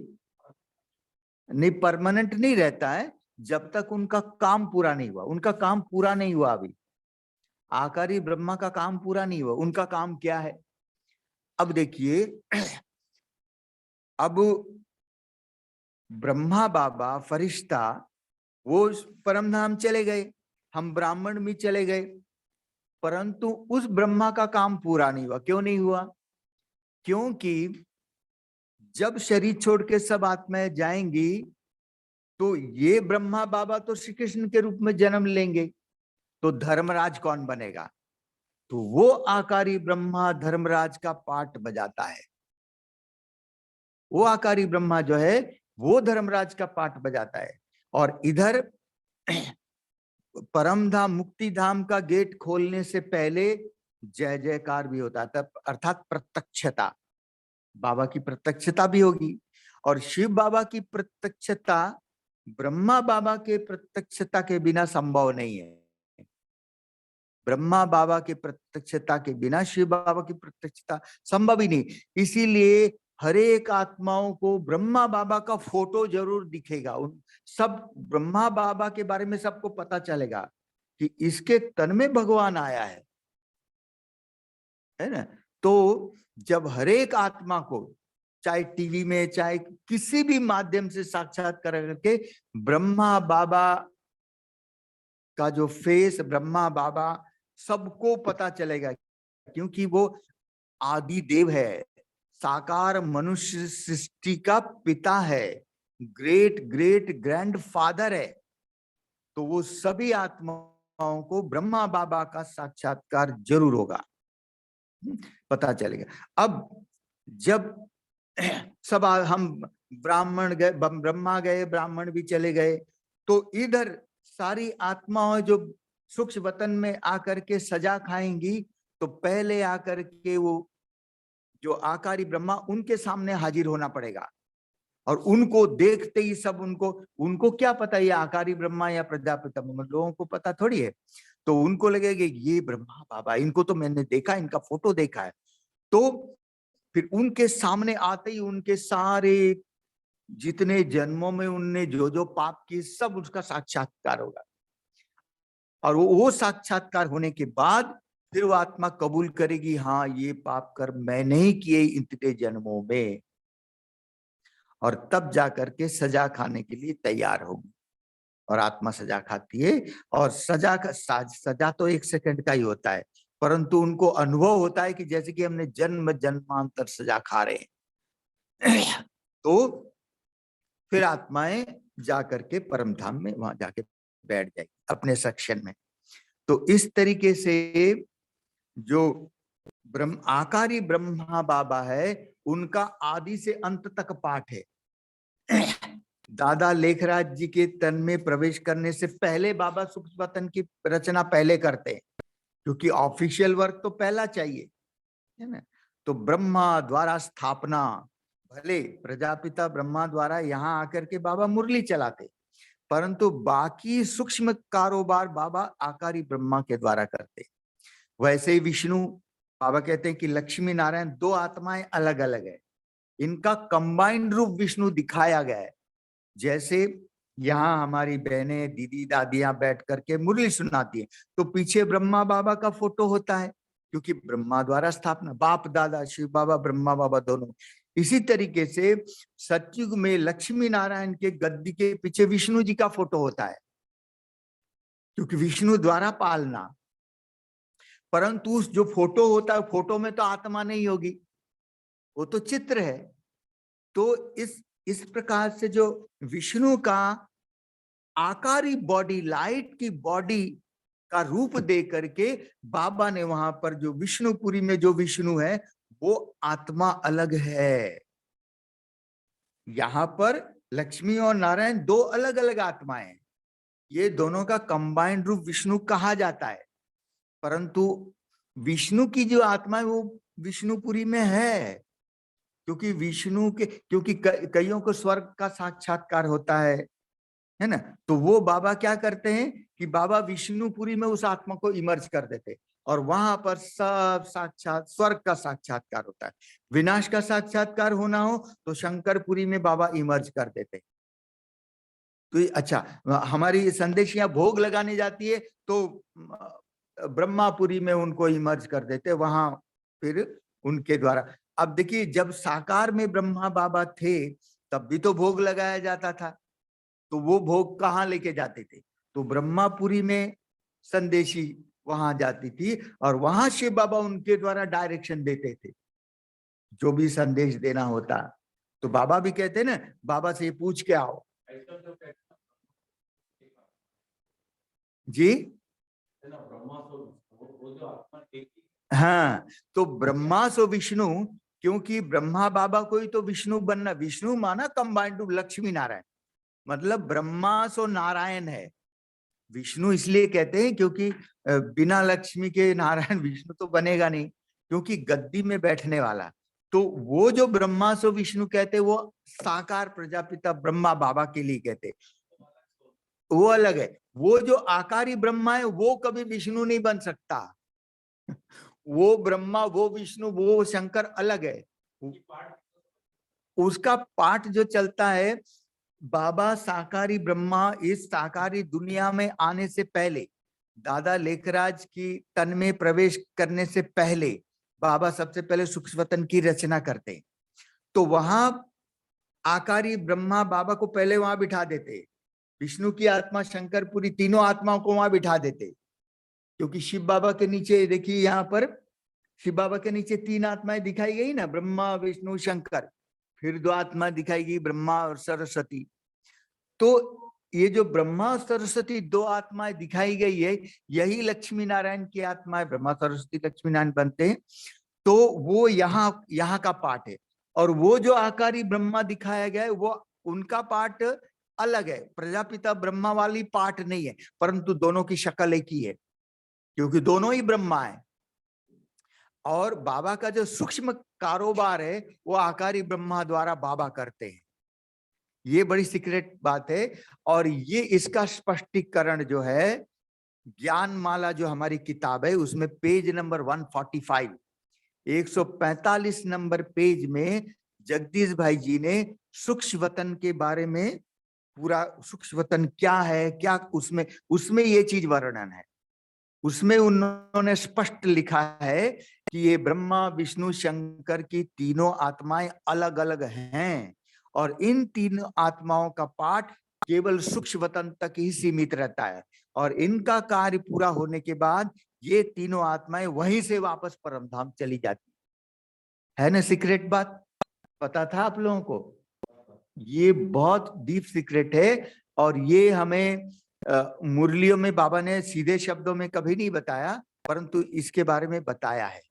नहीं, परमानेंट नहीं रहता है जब तक उनका काम पूरा नहीं हुआ। उनका काम पूरा नहीं हुआ अभी। आकारी ब्रह्मा का काम पूरा नहीं हुआ। उनका काम क्या है? अब देखिए, अब ब्रह्मा बाबा फरिश्ता वो परम धाम चले गए, हम ब्राह्मण भी चले गए, परंतु उस ब्रह्मा का काम पूरा नहीं हुआ। क्यों नहीं हुआ? क्योंकि जब शरीर छोड़ के सब आत्माएं जाएंगी, तो ये ब्रह्मा बाबा तो श्री कृष्ण के रूप में जन्म लेंगे, तो धर्मराज कौन बनेगा? तो वो आकारी ब्रह्मा धर्मराज का पाठ बजाता है। वो आकारी ब्रह्मा जो है वो धर्मराज का पाठ बजाता है। और इधर परम धाम मुक्ति धाम का गेट खोलने से पहले जय जयकार भी होता था, अर्थात प्रत्यक्षता, बाबा की प्रत्यक्षता भी होगी। और शिव बाबा की प्रत्यक्षता ब्रह्मा बाबा के प्रत्यक्षता के बिना संभव नहीं है। ब्रह्मा बाबा की प्रत्यक्षता के बिना शिव बाबा की प्रत्यक्षता संभव ही नहीं। इसीलिए हर एक आत्माओं को ब्रह्मा बाबा का फोटो जरूर दिखेगा। उन सब ब्रह्मा बाबा के बारे में सबको पता चलेगा कि इसके तन में भगवान आया है ना। तो जब हर एक आत्मा को चाहे टीवी में चाहे किसी भी माध्यम से साक्षात्कार करके ब्रह्मा बाबा का जो फेस, ब्रह्मा बाबा सबको पता चलेगा, क्योंकि वो आदि देव है, साकार मनुष्य सृष्टि का पिता है, ग्रेट ग्रेट ग्रैंड फादर है। तो वो सभी आत्माओं को ब्रह्मा बाबा का साक्षात्कार जरूर होगा, पता चलेगा। अब जब सब हम ब्राह्मण गए, ब्रह्मा गए, ब्राह्मण भी चले गए, तो इधर सारी आत्माओं जो सूक्ष्म वतन में आकर के सजा खाएंगी, तो पहले आकर के वो जो आकारी ब्रह्मा उनके सामने हाजिर होना पड़ेगा। और उनको देखते ही सब उनको क्या पता ये आकारी ब्रह्मा या प्रजापिता ब्रह्मा, लोगों को पता थोड़ी है। तो उनको लगेगा ये ब्रह्मा बाबा, इनको तो मैंने देखा, इनका फोटो देखा है। तो फिर उनके सामने आते ही उनके सारे जितने जन्मों में उनने जो जो पाप किए सब उसका साक्षात्कार होगा। और वो साक्षात्कार होने के बाद फिर वो आत्मा कबूल करेगी, हाँ ये पाप कर मैंने ही किए इतने जन्मों में, और तब जाकर के सजा खाने के लिए तैयार होगी। और आत्मा सजा खाती है। और सजा तो 1 सेकंड का ही होता है, परंतु उनको अनुभव होता है कि जैसे कि हमने जन्म जन्मांतर सजा खा रहे हैं। तो फिर आत्माएं जाकर के परम धाम में वहां जाके बैठ जाएगी अपने सेक्शन में। तो इस तरीके से जो आकारी ब्रह्मा बाबा है उनका आदि से अंत तक पाठ है। दादा लेखराज जी के तन में प्रवेश करने से पहले बाबा सूक्ष्म वतन की रचना पहले करते हैं, क्योंकि ऑफिशियल वर्क तो पहला चाहिए, है ना। तो ब्रह्मा द्वारा स्थापना, भले प्रजापिता ब्रह्मा द्वारा यहाँ आकर के बाबा मुरली चलाते, परंतु बाकी सूक्ष्म कारोबार बाबा आकारी ब्रह्मा के द्वारा करते। वैसे ही विष्णु, बाबा कहते हैं कि लक्ष्मी नारायण 2 आत्माएं अलग अलग है, इनका कंबाइंड रूप विष्णु दिखाया गया है। जैसे यहाँ हमारी बहनें दीदी दादियां बैठ करके मुरली सुनाती है, तो पीछे ब्रह्मा बाबा का फोटो होता है, क्योंकि ब्रह्मा द्वारा स्थापना, बाप दादा शिव बाबा ब्रह्मा बाबा दोनों। इसी तरीके से सतयुग में लक्ष्मी नारायण के गद्दी के पीछे विष्णु जी का फोटो होता है, क्योंकि विष्णु द्वारा पालना। परंतु उस जो फोटो होता है, फोटो में तो आत्मा नहीं होगी, वो तो चित्र है। तो इस प्रकार से जो विष्णु का आकारी बॉडी, लाइट की बॉडी का रूप दे करके बाबा ने वहां पर जो विष्णुपुरी में जो विष्णु है वो आत्मा अलग है। यहां पर लक्ष्मी और नारायण दो अलग अलग आत्माएं हैं, ये दोनों का कंबाइंड रूप विष्णु कहा जाता है, परंतु विष्णु की जो आत्मा है वो विष्णुपुरी में है, क्योंकि विष्णु के क्योंकि कईयों को स्वर्ग का साक्षात्कार होता है ना। तो वो बाबा क्या करते हैं कि बाबा विष्णुपुरी में उस आत्मा को इमर्ज कर देते और वहां पर सब साक्षात स्वर्ग का साक्षात्कार होता है। विनाश का साक्षात्कार होना हो तो शंकरपुरी में बाबा इमर्ज कर देते। तो अच्छा, हमारी संदेशियां भोग लगाने जाती है तो ब्रह्मापुरी में उनको इमर्ज कर देते, वहां फिर उनके द्वारा। अब देखिए, जब साकार में ब्रह्मा बाबा थे तब भी तो भोग लगाया जाता था, तो वो भोग कहाँ लेके जाते थे? तो ब्रह्मापुरी में संदेशी वहां जाती थी और वहां शिव बाबा उनके द्वारा डायरेक्शन देते थे जो भी संदेश देना होता। तो बाबा भी कहते ना, बाबा से पूछ के आओ जी। हाँ, तो ब्रह्मा सो विष्णु, क्योंकि ब्रह्मा बाबा को ही तो विष्णु बनना, विष्णु माना कंबाइंड टू लक्ष्मी नारायण, मतलब ब्रह्मा सो नारायण है। विष्णु इसलिए कहते हैं क्योंकि बिना लक्ष्मी के नारायण विष्णु तो बनेगा नहीं, क्योंकि गद्दी में बैठने वाला। तो वो जो ब्रह्मा सो विष्णु कहते वो साकार प्रजापिता ब्रह्मा बाबा के लिए कहते, वो अलग है। वो जो आकारी ब्रह्मा है वो कभी विष्णु नहीं बन सकता। वो ब्रह्मा, वो विष्णु, वो शंकर अलग है। उसका पाठ जो चलता है, बाबा साकारी ब्रह्मा इस साकारी दुनिया में आने से पहले, दादा लेखराज की तन में प्रवेश करने से पहले बाबा सबसे पहले सूक्ष्मतन की रचना करते। तो वहां आकारी ब्रह्मा बाबा को पहले वहां बिठा देते, विष्णु की आत्मा शंकरपुरी तीनों आत्माओं को वहां बिठा देते, क्योंकि शिव बाबा के नीचे देखिए, यहाँ पर शिव बाबा के नीचे तीन आत्माएं दिखाई गई ना, ब्रह्मा विष्णु शंकर, फिर दो आत्मा दिखाई गई ब्रह्मा और सरस्वती। तो ये जो ब्रह्मा और सरस्वती दो आत्माएं दिखाई गई है, यही लक्ष्मी नारायण की आत्माएं, ब्रह्मा सरस्वती लक्ष्मी नारायण बनते हैं। तो वो यहाँ का पाठ है। और वो जो आकारी ब्रह्मा दिखाया गया है वो उनका पाठ अलग है, प्रजापिता ब्रह्मा वाली पाठ नहीं है, परंतु दोनों की शक्ल एक ही है, क्योंकि दोनों ही ब्रह्मा है। और बाबा का जो सूक्ष्म कारोबार है वो आकारी ब्रह्मा द्वारा बाबा करते हैं। ये बड़ी सीक्रेट बात है। और ये इसका स्पष्टीकरण जो है, ज्ञान माला जो हमारी किताब है उसमें पेज नंबर 145, 145 नंबर पेज में जगदीश भाई जी ने सूक्ष्म वतन के बारे में पूरा, सूक्ष्म वतन क्या है, क्या उसमें उसमें ये चीज वर्णन है। उसमें उन्होंने स्पष्ट लिखा है कि ये ब्रह्मा विष्णु शंकर की तीनों आत्माएं अलग अलग हैं और इन तीनों आत्माओं का पाठ केवल सूक्ष्म वतन तक ही सीमित रहता है, और इनका कार्य पूरा होने के बाद ये तीनों आत्माएं वहीं से वापस परमधाम चली जाती है ना। सीक्रेट बात पता था आप लोगों को? ये बहुत डीप सीक्रेट है और ये हमें मुरलियों में बाबा ने सीधे शब्दों में कभी नहीं बताया, परंतु इसके बारे में बताया है।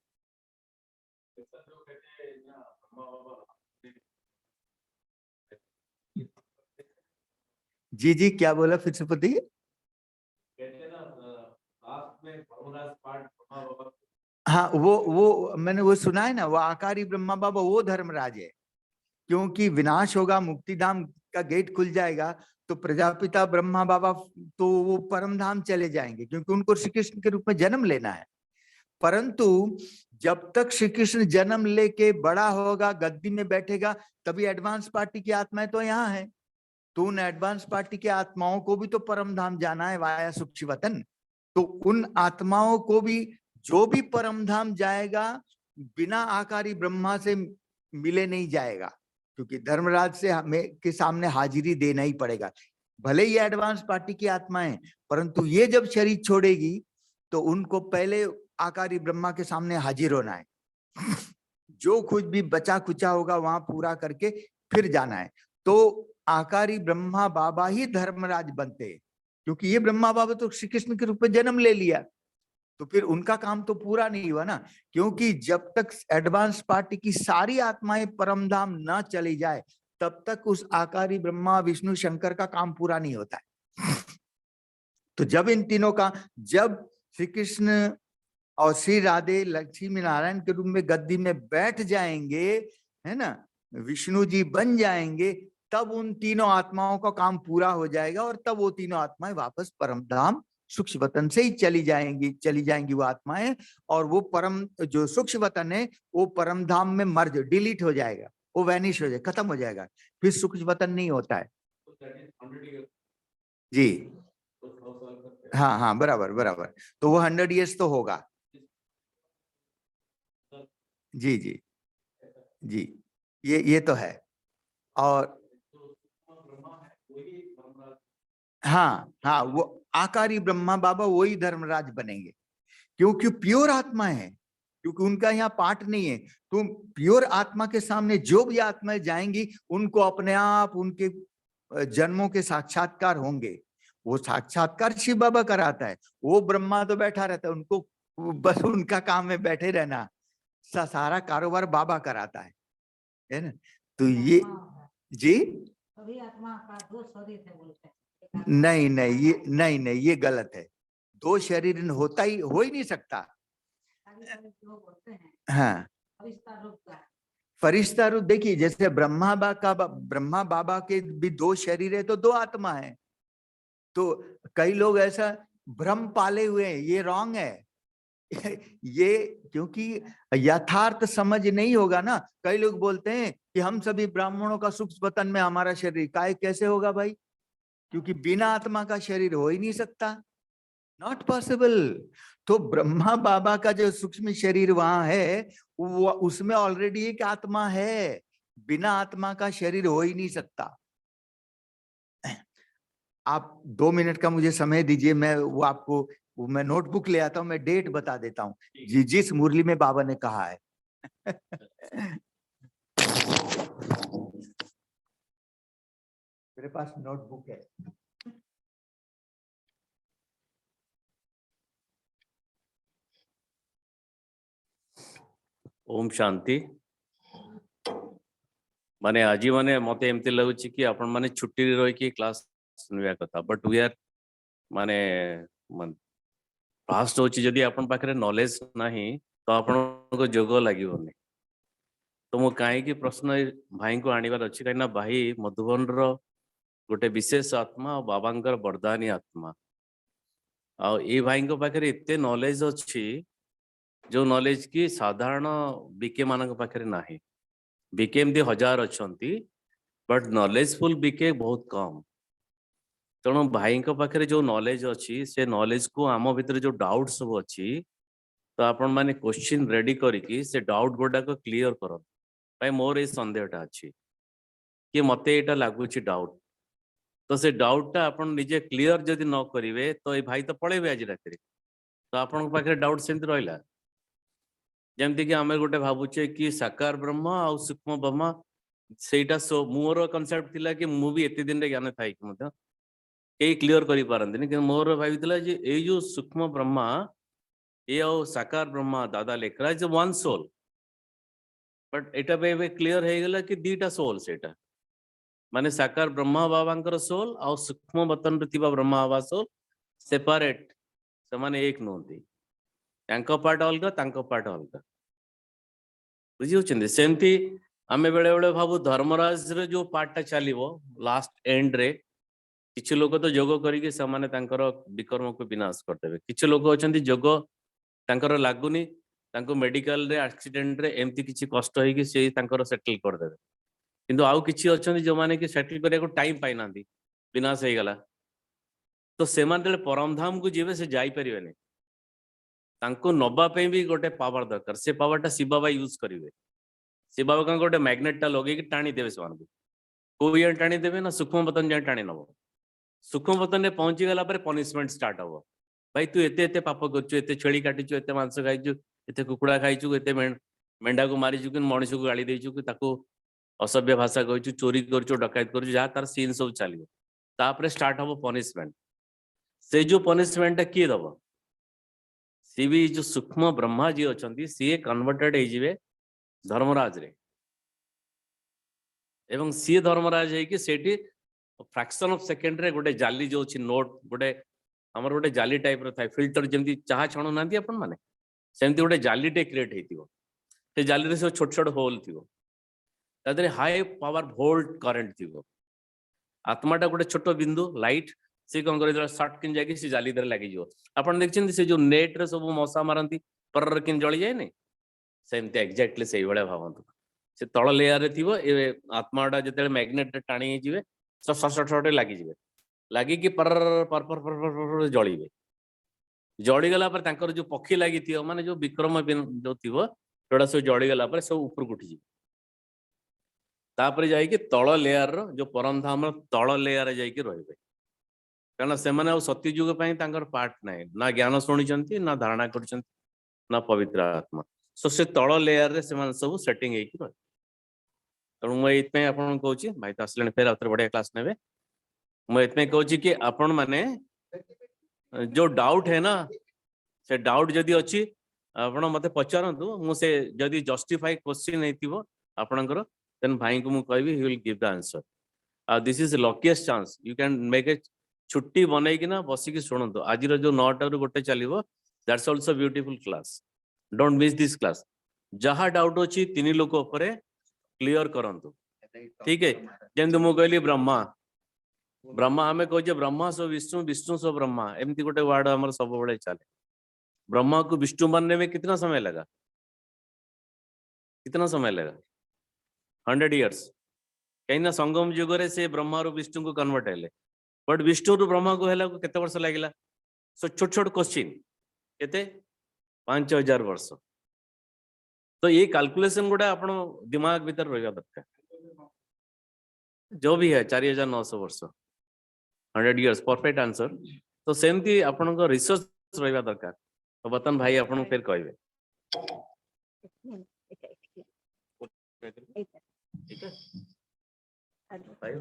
जी जी, क्या बोला, फिर से बताइए। हाँ, वो मैंने वो सुना है ना, वो आकारी ब्रह्मा बाबा वो धर्मराज है, क्योंकि विनाश होगा, मुक्ति धाम का गेट खुल जाएगा तो प्रजापिता ब्रह्मा बाबा तो वो परम धाम चले जाएंगे, क्योंकि उनको श्री कृष्ण के रूप में जन्म लेना है। परंतु जब तक श्री कृष्ण जन्म लेके बड़ा होगा, गद्दी में बैठेगा, तभी एडवांस पार्टी की आत्माएं तो यहाँ है, तो उन एडवांस पार्टी की आत्माओं को भी तो परम धाम जाना है वाया सूक्ष्म वतन। तो उन आत्माओं को भी, जो भी परम धाम जाएगा, बिना आकारी ब्रह्मा से मिले नहीं जाएगा, क्योंकि धर्मराज से हमें के सामने हाजिरी देना ही पड़ेगा। भले ही एडवांस पार्टी की आत्माएं, परंतु ये जब शरीर छोड़ेगी तो उनको पहले आकारी ब्रह्मा के सामने हाजिर होना है, जो कुछ भी बचा कुचा होगा वहां पूरा करके फिर जाना है। तो आकारी ब्रह्मा बाबा ही धर्मराज बनते हैं। क्योंकि ये ब्रह्मा बाबा तो श्री कृष्ण के रूप में जन्म ले लिया, तो फिर उनका काम तो पूरा नहीं हुआ ना। क्योंकि जब तक एडवांस पार्टी की सारी आत्माएं परम धाम न चली जाए तब तक उस आकारी ब्रह्मा विष्णु शंकर का काम पूरा नहीं होता है। तो जब इन तीनों का, जब श्री कृष्ण और श्री राधे लक्ष्मी नारायण के रूप में गद्दी में बैठ जाएंगे, है ना, विष्णु जी बन जाएंगे, तब उन तीनों आत्माओं का काम पूरा हो जाएगा और तब वो तीनों आत्माएं वापस परम धाम सूक्ष्म वतन से ही चली जाएंगी वो आत्माएं। और वो परम जो सूक्ष्म वतन है वो परम धाम में मर्ज डिलीट हो जाएगा, वो वैनिश हो जाएगा, खत्म हो जाएगा, फिर सूक्ष्म वतन नहीं होता है जी। हाँ हाँ, बराबर बराबर, तो वो 100 ईयर्स तो होगा जी जी जी, ये तो है। और हाँ हाँ, वो आकारी ब्रह्मा बाबा वही धर्मराज बनेंगे, क्योंकि प्योर आत्मा है, क्योंकि उनका यहाँ पाठ नहीं है। तो प्योर आत्मा के सामने जो भी आत्माएं जाएंगी उनको अपने आप उनके जन्मों के साक्षात्कार होंगे। वो साक्षात्कार शिव बाबा कराता है, वो ब्रह्मा तो बैठा रहता है, उनको बस उनका काम है बैठे रहना, सारा कारोबार बाबा कराता है ना। तो ये जी, सभी आत्मा का दो शरीर है बोलते हैं। नहीं नहीं, ये नहीं नहीं, ये गलत है, दो शरीर होता ही हो ही नहीं सकता। हाँ, फरिश्ता रूप देखिए, जैसे ब्रह्मा बाबा के भी दो शरीर है तो दो आत्मा है। तो कई लोग ऐसा भ्रम पाले हुए हैं, ये रॉन्ग है। ये क्योंकि यथार्थ समझ नहीं होगा ना। कई लोग बोलते हैं कि हम सभी ब्राह्मणों का सूक्ष्म वतन में हमारा शरीर, काय कैसे होगा भाई, क्योंकि बिना आत्मा का शरीर हो ही नहीं सकता, नॉट पॉसिबल। तो ब्रह्मा बाबा का जो सूक्ष्म शरीर वहां है वो उसमें ऑलरेडी एक आत्मा है, बिना आत्मा का शरीर हो ही नहीं सकता। आप 2 मिनट का मुझे समय दीजिए, मैं वो आपको मैं नोटबुक ले आता हूं, मैं डेट बता देता हूँ जिस मुरली में बाबा ने कहा है। मेरे पास नोटबुक है। ओम शांति। माने आज माने मते एमती लगुच कि आपण माने छुट्टी रही कि क्लास सुनवा कथा, बट वी आर माने फास्ट होची जदी आपण पाखरे नॉलेज नाही तो आपण को जोग लागिवनी। तो मो काहे कि प्रश्न भाई को आनिबार अछि, काइना भाई मधुबन रो गोटे विशेष आत्मा और बाबांकर वरदानी आत्मा, आ ए भाई को पाखरे इत्ते नॉलेज अछि जो नॉलेज की साधारण बीके मानक पाखरे नाही। बीके एमती 1000 अच्छी बट नॉलेजफुल बीके बहुत कम। तेणु भाई पाखे जो नॉलेज अच्छी से नॉलेज को आम भितर जो डाउट सब अच्छी तो आपण माने क्वेश्चन रेडी करके से डाउट गुड़ाक क्लीयर कर भाई। मोर ये संदेहटा अच्छी कि मत यहाँ लगुच डाउट, तो से डाउटा आप निजे क्लीयर जदि न करेंगे तो ये भाई तो पलैबे आज रात, तो आपण पाखे डाउट सेमती रहा। जमती कि आम गोटे भावुचे कि साकार ब्रह्म आ सूक्ष्म ब्रह्म सेटा सो मोर कनसेप्ट थिला कि मु भी एते दिन रे ज्ञान थाई कि मत कई क्लियर करि पारंतिनी कि मोर भावितला जे ए जो सूक्ष्म ब्रह्मा ए और साकार Brahma Dada Lekhraj is one soul, but at a be clear हे गेला कि दीटा सोल सेटा माने साकार ब्रह्मा बाबांकर सोल आ सूक्ष्म वतन रे थिबा ब्रह्मा बाबा सोल सेपरेट, से माने एक नोंती, तांको पार्ट अलगा तांको पार्ट अलगा। बुझी सेमती आमे बेले बेले भावु धर्मराज रे जो पार्टा चलिवो लास्ट एंड रे किछि लोक तो जोग करिके समाने तांकर विकर्म को विनाश करदेबे, किछि लोक अछंती जोग तांकर लागुनी तांको मेडिकल रे एक्सीडेंट रे एमती किछि कष्ट होई कि से तांकर सेटल कर देबे, किंतु आउ किछि अछंती जो माने कि सेटल करिया को टाइम पाइ नांदी विनाश हे गला, तो से माने परम धाम को जेबे से जाई परिबेनी, तांको नबा पे भी गोटे पावर दरकार, से पावरटा शिव बाबा यूज करिवे। शिव बाबा का गोटे मैग्नेटटा लगे टाणी देवे से को ये टाणी देवे ना सूक्ष्म वतन जाए टाणी नब, सूक्ष्म वतन में पहुंची गला पर पनिशमेंट स्टार्ट हम भाई तू एते एते पाप करचु, एते छेली काटिचु, एते मांस खाइचु, एते कुकुड़ा खाइचु, एते मेंढा को मारिचु कि मनुष्य को गाली देचु कि ताको असभ्य भाषा कहचु, चोरी करचु, डकायत करचु, जहाँ तार सीन सब चलियो तापर स्टार्ट हम पनिशमेंट। से जो पनिशमेंट किए दब सी भी जो सूक्ष्म ब्रह्मा जी अच्छा सी कन्वर्टेड हो धर्मराज रे एवं सी धर्मराज है कि सेठी फ्रैक्शन ऑफ सेकंड रे गोटे जाली जो अछि नोट गोटे हमर गोटे जाली टाइप रो थाय फिल्टर जेमती चाहा छणो नांती अपन माने सेमती गोटे जाली टे क्रिएट हेतिबो से जाली रे सब छोट छोट होल थिबो तादरे हाई पावर वोल्ट करंट थिबो आत्माटा गोटे छोट बिंदु लाइट से कौन कर सर्ट किन जाकि से जाली दर लगी जो अपन देखछन से जो नेट रे सब मशा मारंती पर किन जळी जाय नै सेमती एग्जैक्टली सेही बळे भावंतु से तळ लेयर रे थिबो ए आत्माटा जते मैग्नेट टाणी जिवे सब सट सट लागि जिवे लागि कि पर पर पर पर पर जळीबे जळी गला पर तांकर जो पक्षी लागि थियो माने जो विक्रम जो थिबो तोडा सब जळी गला पर सब ऊपर उठी जिवे तापर जाई कि तळ लेयर रो जो परम धाम रो तळ लेयर रे जाई कि रहबे कारण से माने सत्य युग पई तांकर पार्ट नाही ना ज्ञान शुणिचंती ना धारणा करचंती ना पवित्र आत्मा सो से तळ लेयर रे से माने सब सेटिंग हेकी रह तणु मैं इतने आपन कहूची भाई तो असले फेर आतर बढ़िया क्लास नेबे मैं इतने कहूची कि आपन माने जो डाउट है ना से डाउट जदी अछि आपण मते पचारंतु मु से जदी जस्टिफाई क्वेश्चन हेतिबो आपनकर देन भाई को मु कहबी he will give the answer this is luckiest chance you can make a छुट्टी बनै कि ना बसी कि सुनंतु आज रो जो 9टा रु गोटे चलिबो that's also beautiful class don't miss this class जहा डाउट अछि तीन लोक ऊपर क्लियर करंतु ठीक है जेंतु मु कहली ब्रह्मा ब्रह्मा हमें कहजे ब्रह्मा सो विष्णु विष्णु सो ब्रह्मा एमती गोटे वर्ड हमर सब बळे चले ब्रह्मा को विष्णु बनने में कितना समय लगा 100 इयर्स कहीं ना संगम युग रे से ब्रह्मा रो विष्णु को कन्वर्ट हेले बट विष्णु रो ब्रह्मा को हेला को केते वर्ष लागिला सो छोट छोट क्वेश्चन केते 5000 वर्ष तो ये कैलकुलेशन गोटा आपण दिमाग भीतर रहबा दरकार जो भी है 4900 वर्ष 100 इयर्स परफेक्ट आंसर तो सेमती आपण को रिसर्च रहबा दरकार तो बतन भाई आपण फिर कहबे ठीक है भाई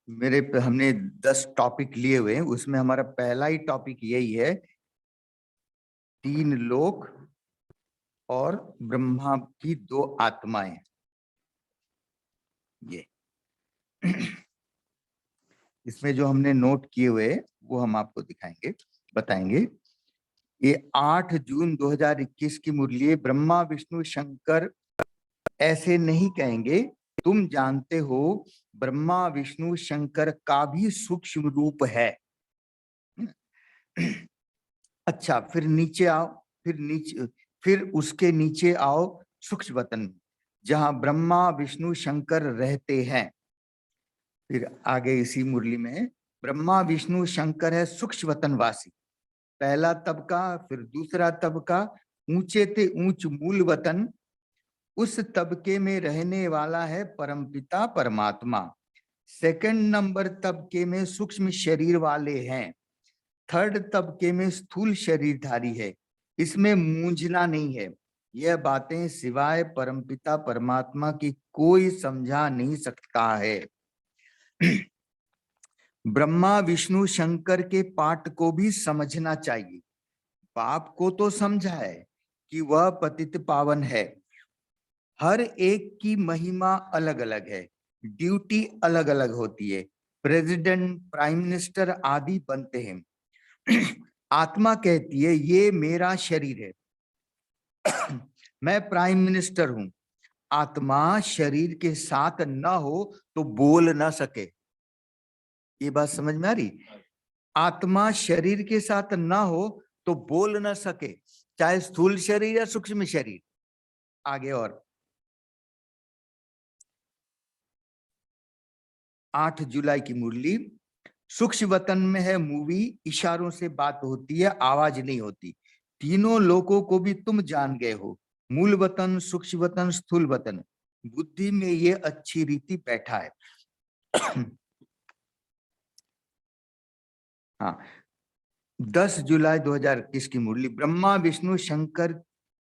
मेरे पे हमने 10 टॉपिक लिए हुए हैं उसमें हमारा पहला ही टॉपिक यही है 3 लोक और ब्रह्मा की 2 आत्माएं ये इसमें जो हमने नोट किए हुए वो हम आपको दिखाएंगे बताएंगे ये 8 जून 2021 की मुरली ब्रह्मा विष्णु शंकर ऐसे नहीं कहेंगे तुम जानते हो ब्रह्मा विष्णु शंकर का भी सूक्ष्म रूप है अच्छा फिर नीचे आओ फिर उसके नीचे आओ सूक्ष्म वतन जहां ब्रह्मा विष्णु शंकर रहते हैं फिर आगे इसी मुरली में ब्रह्मा विष्णु शंकर है सूक्ष्म वतन वासी पहला तबका फिर दूसरा तबका ऊंचे ते ऊंच मूल वतन उस तबके में रहने वाला है परमपिता परमात्मा सेकंड नंबर तबके में सूक्ष्म शरीर वाले हैं थर्ड तबके में स्थूल शरीरधारी है इसमें मूंझना नहीं है यह बातें सिवाय परमपिता परमात्मा की कोई समझा नहीं सकता है ब्रह्मा विष्णु शंकर के पाठ को भी समझना चाहिए बाप को तो समझा है कि वह पतित पावन है हर एक की महिमा अलग अलग है ड्यूटी अलग अलग होती है प्रेसिडेंट प्राइम मिनिस्टर आदि बनते हैं आत्मा कहती है ये मेरा शरीर है मैं प्राइम मिनिस्टर हूं आत्मा शरीर के साथ न हो तो बोल ना सके ये बात समझ में आ रही आत्मा शरीर के साथ ना हो तो बोल ना सके चाहे स्थूल शरीर या सूक्ष्म शरीर आगे और 8 जुलाई की मुरली सूक्ष्म वतन में है मूवी इशारों से बात होती है आवाज नहीं होती तीनों लोगों को भी तुम जान गए हो मूल वतन सूक्ष्म वतन स्थूल वतन बुद्धि में ये अच्छी रीति बैठा है हाँ 10 जुलाई 2021 की मुरली। ब्रह्मा विष्णु शंकर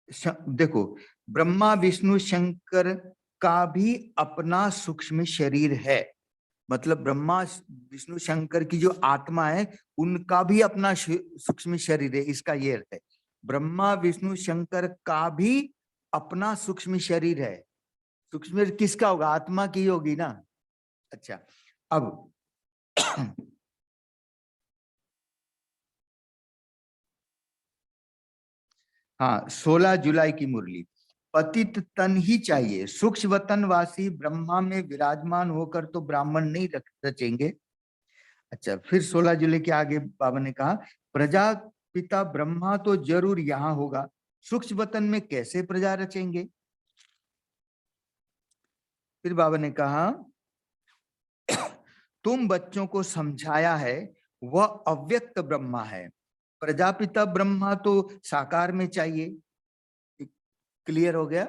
देखो, ब्रह्मा विष्णु शंकर का भी अपना सूक्ष्म शरीर है। मतलब ब्रह्मा विष्णु शंकर की जो आत्मा है उनका भी अपना सूक्ष्म शरीर है, इसका ये अर्थ है। ब्रह्मा विष्णु शंकर का भी अपना सूक्ष्म शरीर है। सूक्ष्म शरीर किसका होगा? आत्मा की होगी ना। अच्छा, अब हाँ, 16 जुलाई की मुरली। पतित तन ही चाहिए, सूक्ष्म वतनवासी ब्रह्मा में विराजमान होकर तो ब्राह्मण नहीं रचेंगे। अच्छा, फिर 16 जुलाई के आगे बाबा ने कहा, प्रजापिता ब्रह्मा तो जरूर यहाँ होगा, सूक्ष्म वतन में कैसे प्रजा रचेंगे? फिर बाबा ने कहा, तुम बच्चों को समझाया है वह अव्यक्त ब्रह्मा है, प्रजापिता ब्रह्मा तो साकार में चाहिए। क्लियर हो गया?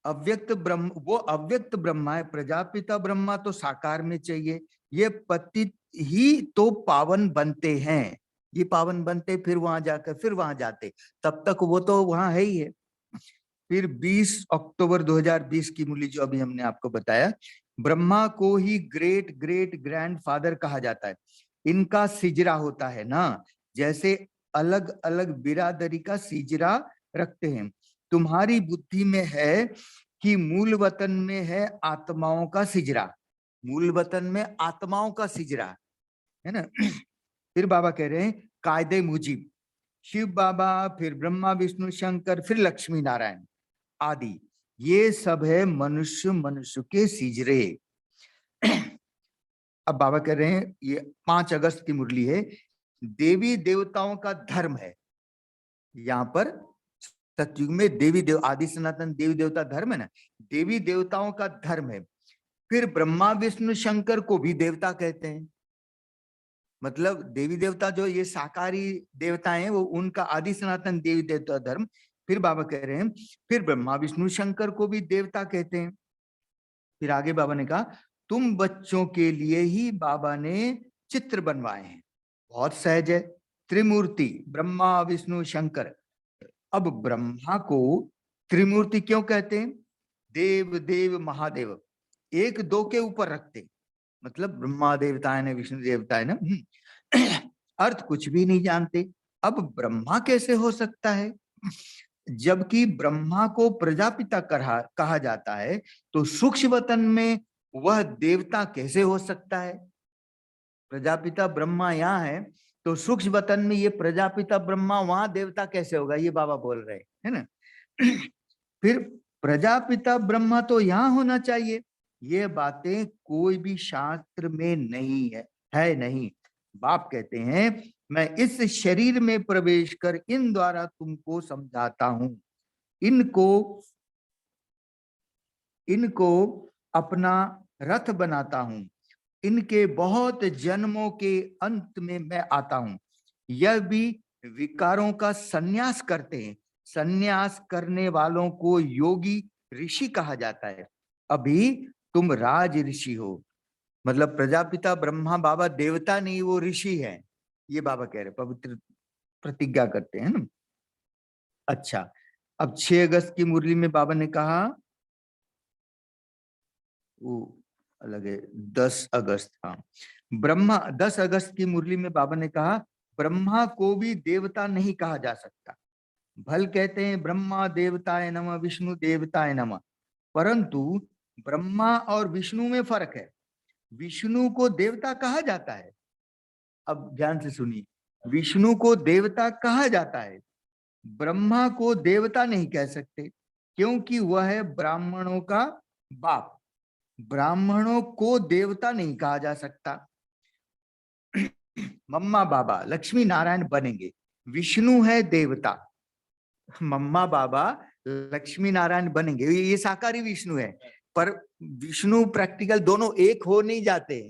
अव्यक्त ब्रह्म, वो अव्यक्त ब्रह्मा है, प्रजापिता ब्रह्मा तो साकार में चाहिए। ये पतित ही तो पावन बनते हैं, ये पावन बनते फिर वहां जाकर फिर वहां जाते, तब तक वो तो वहां है ही है। फिर 20 अक्टूबर 2020 की मुरली जो अभी हमने आपको बताया, ब्रह्मा को ही ग्रेट ग्रेट ग्रैंडफादर कहा जाता है। इनका सिजरा होता है ना, जैसे अलग अलग बिरादरी का सिजरा रखते हैं। तुम्हारी बुद्धि में है कि मूल वतन में है आत्माओं का सिजरा, मूल वतन में आत्माओं का सिजरा है ना। फिर बाबा कह रहे हैं कायदे मुजीब, शिव बाबा, फिर ब्रह्मा विष्णु शंकर, फिर लक्ष्मी नारायण आदि, ये सब है मनुष्य मनुष्य के सिजरे। अब बाबा कह रहे हैं, ये 5 अगस्त की मुरली है, देवी देवताओं का धर्म है। यहाँ पर सतयुग में देवी देव आदि सनातन देवी देवता धर्म है ना, देवी देवताओं का धर्म है। फिर ब्रह्मा विष्णु शंकर को भी देवता कहते हैं, मतलब देवी देवता जो ये साकारी देवता हैं वो उनका आदि सनातन देवी देवता धर्म। फिर बाबा कह रहे हैं, फिर ब्रह्मा विष्णु शंकर को भी देवता कहते हैं। फिर आगे बाबा ने कहा, तुम बच्चों के लिए ही बाबा ने चित्र बनवाए हैं, बहुत सहज है। त्रिमूर्ति ब्रह्मा विष्णु शंकर। अब ब्रह्मा को त्रिमूर्ति क्यों कहते हैं? देव देव महादेव, एक दो के ऊपर रखते, मतलब ब्रह्मा देवता है ना विष्णु देवता है ना, अर्थ कुछ भी नहीं जानते। अब ब्रह्मा कैसे हो सकता है? जबकि ब्रह्मा को प्रजापिता कहा जाता है, तो सूक्ष्म वतन में वह देवता कैसे हो सकता है? प्रजापिता ब्रह्मा यहाँ है, तो सूक्ष्म वतन में ये प्रजापिता ब्रह्मा वहां देवता कैसे होगा? ये बाबा बोल रहे है ना। फिर प्रजापिता ब्रह्मा तो यहाँ होना चाहिए, ये बातें कोई भी शास्त्र में नहीं है नहीं। बाप कहते हैं, मैं इस शरीर में प्रवेश कर इन द्वारा तुमको समझाता हूं, इनको इनको अपना रथ बनाता हूं, इनके बहुत जन्मों के अंत में मैं आता हूं। यह भी विकारों का संन्यास करते हैं, संन्यास करने वालों को योगी ऋषि कहा जाता है। अभी तुम राज ऋषि हो, मतलब प्रजापिता ब्रह्मा बाबा देवता नहीं, वो ऋषि है, ये बाबा कह रहे, पवित्र प्रतिज्ञा करते हैं ना। अच्छा, अब 6 अगस्त की मुरली में बाबा ने कहा, वो अलग है, 10 अगस्त, हाँ, ब्रह्मा 10 अगस्त की मुरली में बाबा ने कहा, ब्रह्मा को भी देवता नहीं कहा जा सकता। भल कहते हैं ब्रह्मा देवताय नमः, विष्णु देवताय नमः, परंतु ब्रह्मा और विष्णु में फर्क है। विष्णु को देवता कहा जाता है, अब ध्यान से सुनिए, विष्णु को देवता कहा जाता है, ब्रह्मा को देवता नहीं कह सकते, क्योंकि वह है ब्राह्मणों का बाप। ब्राह्मणों को देवता नहीं कहा जा सकता। मम्मा बाबा लक्ष्मी नारायण बनेंगे, विष्णु है देवता, मम्मा बाबा लक्ष्मी नारायण बनेंगे, ये साकारी विष्णु है। पर विष्णु प्रैक्टिकल दोनों एक हो नहीं जाते,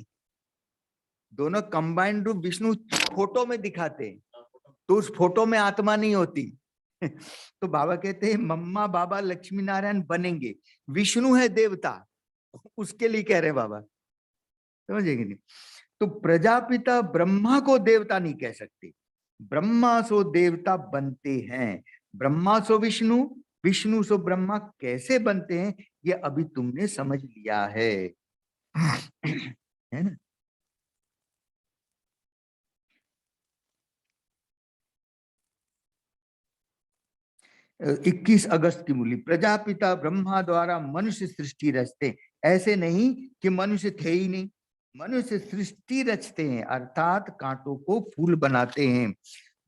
दोनों कंबाइंड रूप विष्णु फोटो में दिखाते हैं, तो उस फोटो में आत्मा नहीं होती। तो बाबा कहते हैं मम्मा बाबा लक्ष्मी नारायण बनेंगे, विष्णु है देवता, उसके लिए कह रहे हैं बाबा, समझेंगे नहीं। तो प्रजापिता ब्रह्मा को देवता नहीं कह सकते, ब्रह्मा सो देवता बनते हैं, ब्रह्मा सो विष्णु, विष्णु सो ब्रह्मा कैसे बनते हैं ये अभी तुमने समझ लिया है ना। 21 अगस्त की मूली, प्रजापिता ब्रह्मा द्वारा मनुष्य सृष्टि रचते, ऐसे नहीं कि मनुष्य थे ही नहीं, मनुष्य सृष्टि रचते हैं, अर्थात कांटों को फूल बनाते हैं।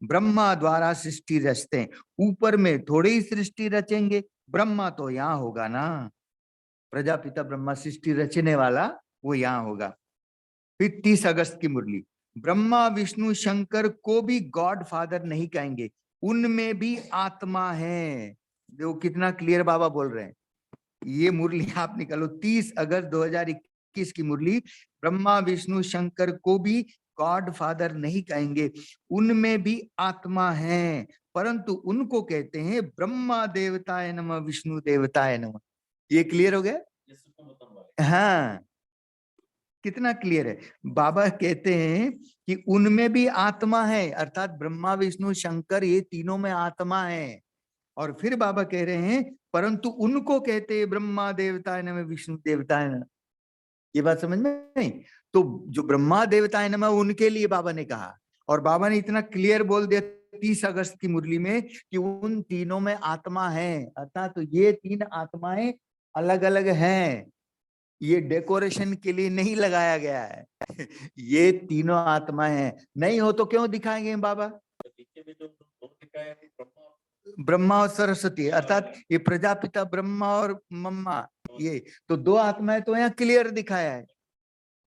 ब्रह्मा द्वारा सृष्टि रचते हैं, ऊपर में थोड़ी ही सृष्टि रचेंगे, ब्रह्मा तो यहाँ होगा ना, प्रजापिता ब्रह्मा सृष्टि रचने वाला वो यहाँ होगा। फिर 30 अगस्त की मुरली, ब्रह्मा विष्णु शंकर को भी गॉड फादर नहीं कहेंगे, उनमें भी आत्मा है। देखो कितना क्लियर बाबा बोल रहे हैं, ये मुरली आप निकालो 30 अगस्त 2021 की मुरली, ब्रह्मा विष्णु शंकर को भी गॉड फादर नहीं कहेंगे, उनमें भी आत्मा है, परंतु उनको कहते हैं ब्रह्मा देवताय नमः विष्णु देवताय नमः। ये क्लियर हो गया? हाँ, कितना क्लियर है। बाबा कहते हैं कि उनमें भी आत्मा है, अर्थात ब्रह्मा विष्णु शंकर ये तीनों में आत्मा है। और फिर बाबा कह रहे हैं परंतु उनको कहते हैं ब्रह्मा देवताय नमः विष्णु देवताय नमः। ये बात समझ में नहीं? तो जो ब्रह्मा देवताय नमः उनके लिए बाबा ने कहा, और बाबा ने इतना क्लियर बोल दिया 30 अगस्त की मुरली में कि उन तीनों में आत्मा है, अर्थात तो ये तीन आत्माएं अलग अलग हैं, ये डेकोरेशन के लिए नहीं लगाया गया है ये तीनों आत्माएं हैं। नहीं हो तो क्यों दिखाएंगे बाबा? ब्रह्मा और सरस्वती, अर्थात ये प्रजापिता ब्रह्मा और मम्मा, ये तो दो आत्माएं तो यहाँ क्लियर दिखाया है।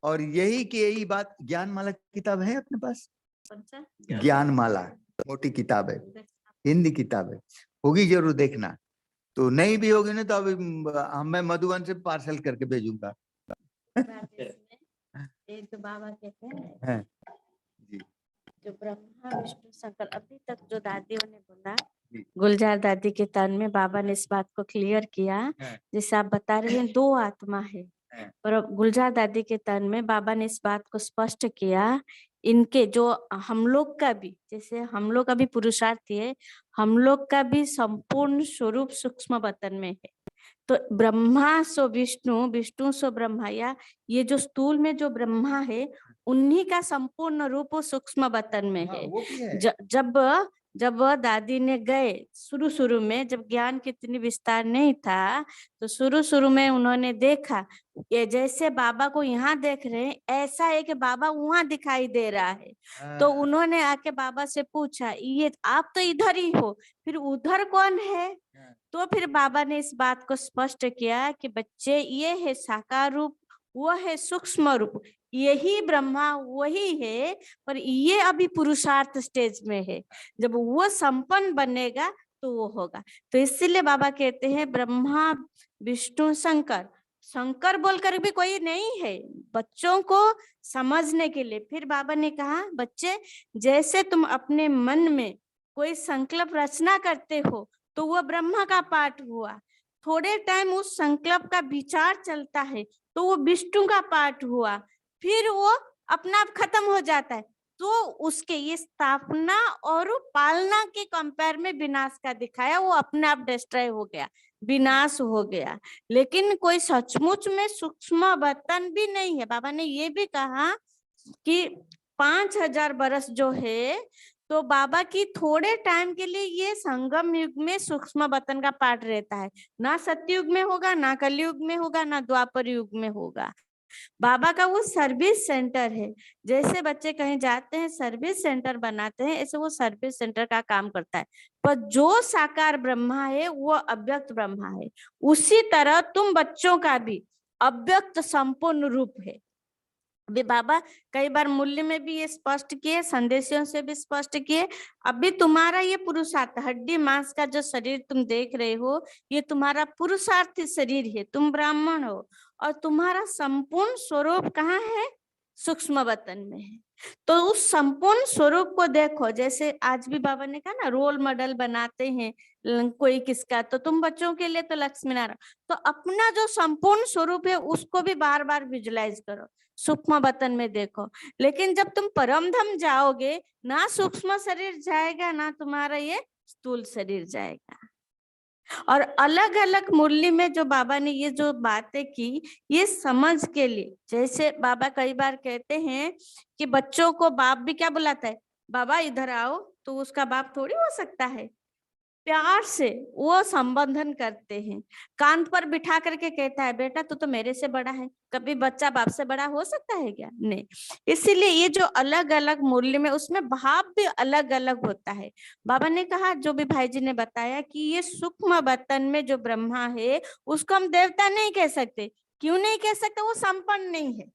और यही की यही बात ज्ञान माला किताब है अपने पास, ज्ञान माला मोटी किताब है, हिंदी किताब है, होगी जरूर देखना। तो नहीं भी होगी ना तो अभी मैं मधुबन से पार्सल करके भेजूंगा। एक तो बाबा कहते हैं जो ब्रह्मा विष्णु शंकर, अभी तक जो दादियों ने बोला, गुलजार दादी के तन में बाबा ने इस बात को क्लियर किया, जैसे आप बता रहे हैं दो आत्मा है, पर गुलजार दादी के तन में बाबा ने इस बात को स्पष्ट किया, इनके जो हम लोग का भी, जैसे हम लोग का भी पुरुषार्थ है, हम लोग का भी संपूर्ण स्वरूप सूक्ष्म वतन में है। तो ब्रह्मा सो विष्णु, विष्णु सो ब्रह्मा, या ये जो स्थूल में जो ब्रह्मा है उन्हीं का संपूर्ण रूप सूक्ष्म वतन में है। जब दादी ने गए शुरू में, जब ज्ञान की इतनी विस्तार नहीं था, तो शुरू में उन्होंने देखा ये जैसे बाबा को यहाँ देख रहे हैं, ऐसा है कि बाबा वहां दिखाई दे रहा है। तो उन्होंने आके बाबा से पूछा, ये आप तो इधर ही हो, फिर उधर कौन है? तो फिर बाबा ने इस बात को स्पष्ट किया कि बच्चे ये है साकार रूप, वो है सूक्ष्म रूप, यही ब्रह्मा वही है, पर ये अभी पुरुषार्थ स्टेज में है, जब वो संपन्न बनेगा तो वो होगा। तो इसीलिए बाबा कहते हैं ब्रह्मा विष्णु शंकर, शंकर बोलकर भी कोई नहीं है, बच्चों को समझने के लिए। फिर बाबा ने कहा बच्चे, जैसे तुम अपने मन में कोई संकल्प रचना करते हो तो वो ब्रह्मा का पाठ हुआ, थोड़े टाइम उस संकल्प का विचार चलता है तो वो विष्णु का पाठ हुआ, फिर वो अपना आप खत्म हो जाता है। तो उसके ये स्थापना और पालना के कंपेयर में विनाश का दिखाया, वो अपने आप डिस्ट्रॉय हो गया, विनाश हो गया। लेकिन कोई सचमुच में सूक्ष्म वतन भी नहीं है। बाबा ने ये भी कहा कि 5000 बरस जो है, तो बाबा की थोड़े टाइम के लिए ये संगम युग में सूक्ष्म वतन का पाठ रहता है, ना सतयुग में होगा, ना कलयुग में होगा, ना द्वापर युग में होगा। बाबा का वो सर्विस सेंटर है, जैसे बच्चे कहीं जाते हैं सर्विस सेंटर बनाते हैं, ऐसे वो सर्विस सेंटर का काम करता है। पर जो साकार ब्रह्मा है वो अव्यक्त ब्रह्मा है, उसी तरह तुम बच्चों का भी अव्यक्त संपूर्ण रूप है। अभी बाबा कई बार मूल्य में भी ये स्पष्ट किए, संदेशों से भी स्पष्ट किए। अभी तुम्हारा ये पुरुषार्थ, हड्डी मांस का जो शरीर तुम देख रहे हो, ये तुम्हारा पुरुषार्थी शरीर है, तुम ब्राह्मण हो, और तुम्हारा संपूर्ण स्वरूप कहाँ है? सूक्ष्म वतन में है। तो उस संपूर्ण स्वरूप को देखो, जैसे आज भी बाबा ने कहा ना, रोल मॉडल बनाते हैं कोई किसका, तो तुम बच्चों के लिए तो लक्ष्मी नारायण, तो अपना जो संपूर्ण स्वरूप है उसको भी बार बार विजुलाइज करो, सूक्ष्म वतन में देखो। लेकिन जब तुम परम धाम जाओगे, ना सूक्ष्म शरीर जाएगा ना तुम्हारा ये स्थूल शरीर जाएगा। और अलग अलग मुरली में जो बाबा ने ये जो बातें की, ये समझ के लिए, जैसे बाबा कई बार कहते हैं कि बच्चों को बाप भी क्या बुलाता है, बाबा इधर आओ, तो उसका बाप थोड़ी हो सकता है, प्यार से वो संबोधन करते हैं, कांध पर बिठा करके कहता है बेटा तू तो मेरे से बड़ा है। कभी बच्चा बाप से बड़ा हो सकता है क्या? नहीं। इसीलिए ये जो अलग अलग मूल्य में, उसमें भाव भी अलग अलग होता है। बाबा ने कहा, जो भी भाई जी ने बताया कि ये सूक्ष्म वतन में जो ब्रह्मा है उसको हम देवता नहीं कह सकते। क्यों नहीं कह सकते? वो संपन्न नहीं है।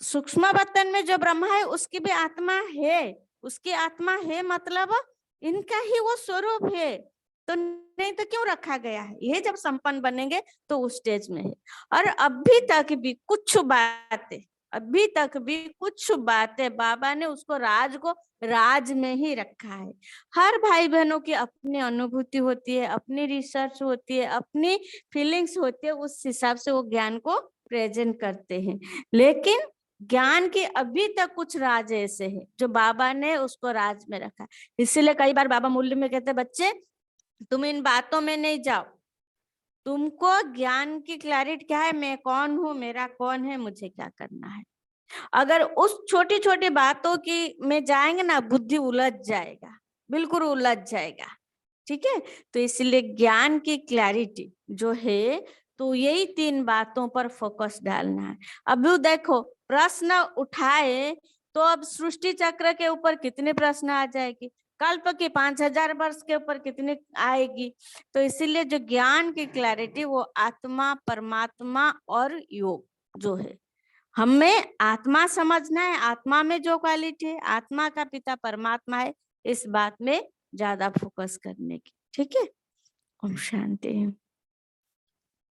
सूक्ष्म वतन में जो ब्रह्मा है उसकी भी आत्मा है, उसकी आत्मा है मतलब इनका ही वो स्वरूप है, तो नहीं तो क्यों रखा गया है? ये जब संपन्न बनेंगे तो उस स्टेज में है। और अभी तक भी कुछ बातें बाबा ने उसको राज में ही रखा है। हर भाई बहनों की अपनी अनुभूति होती है, अपनी रिसर्च होती है, अपनी फीलिंग्स होती है, उस हिसाब से वो ज्ञान को प्रेजेंट करते हैं। लेकिन ज्ञान के अभी तक कुछ राज ऐसे हैं जो बाबा ने उसको राज में रखा। इसीलिए कई बार बाबा मूल्य में कहते हैं, बच्चे तुम इन बातों में नहीं जाओ, तुमको ज्ञान की क्लैरिटी क्या है, मैं कौन हूँ, मेरा कौन है, मुझे क्या करना है। अगर उस छोटी छोटी बातों की में जाएंगे ना, बुद्धि उलझ जाएगा, बिल्कुल उलझ जाएगा। ठीक है, तो इसलिए ज्ञान की क्लैरिटी जो है, तो यही 3 बातों पर फोकस डालना है। अभी देखो, प्रश्न उठाए तो अब सृष्टि चक्र के ऊपर कितने प्रश्न आ जाएगी, कल्प के 5000 वर्ष के ऊपर कितने आएगी। तो इसीलिए जो ज्ञान की क्लैरिटी, वो आत्मा, परमात्मा और योग जो है, हमें आत्मा समझना है, आत्मा में जो क्वालिटी है, आत्मा का पिता परमात्मा है, इस बात में ज्यादा फोकस करने की। ठीक है, ओम शांति।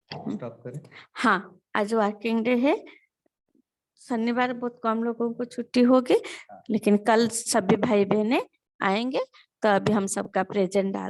स्टॉप करें। हाँ, आज वर्किंग डे है, शनिवार बहुत कम लोगों को छुट्टी होगी, लेकिन कल सभी भाई बहने आएंगे, तो अभी हम सबका प्रेजेंट डाल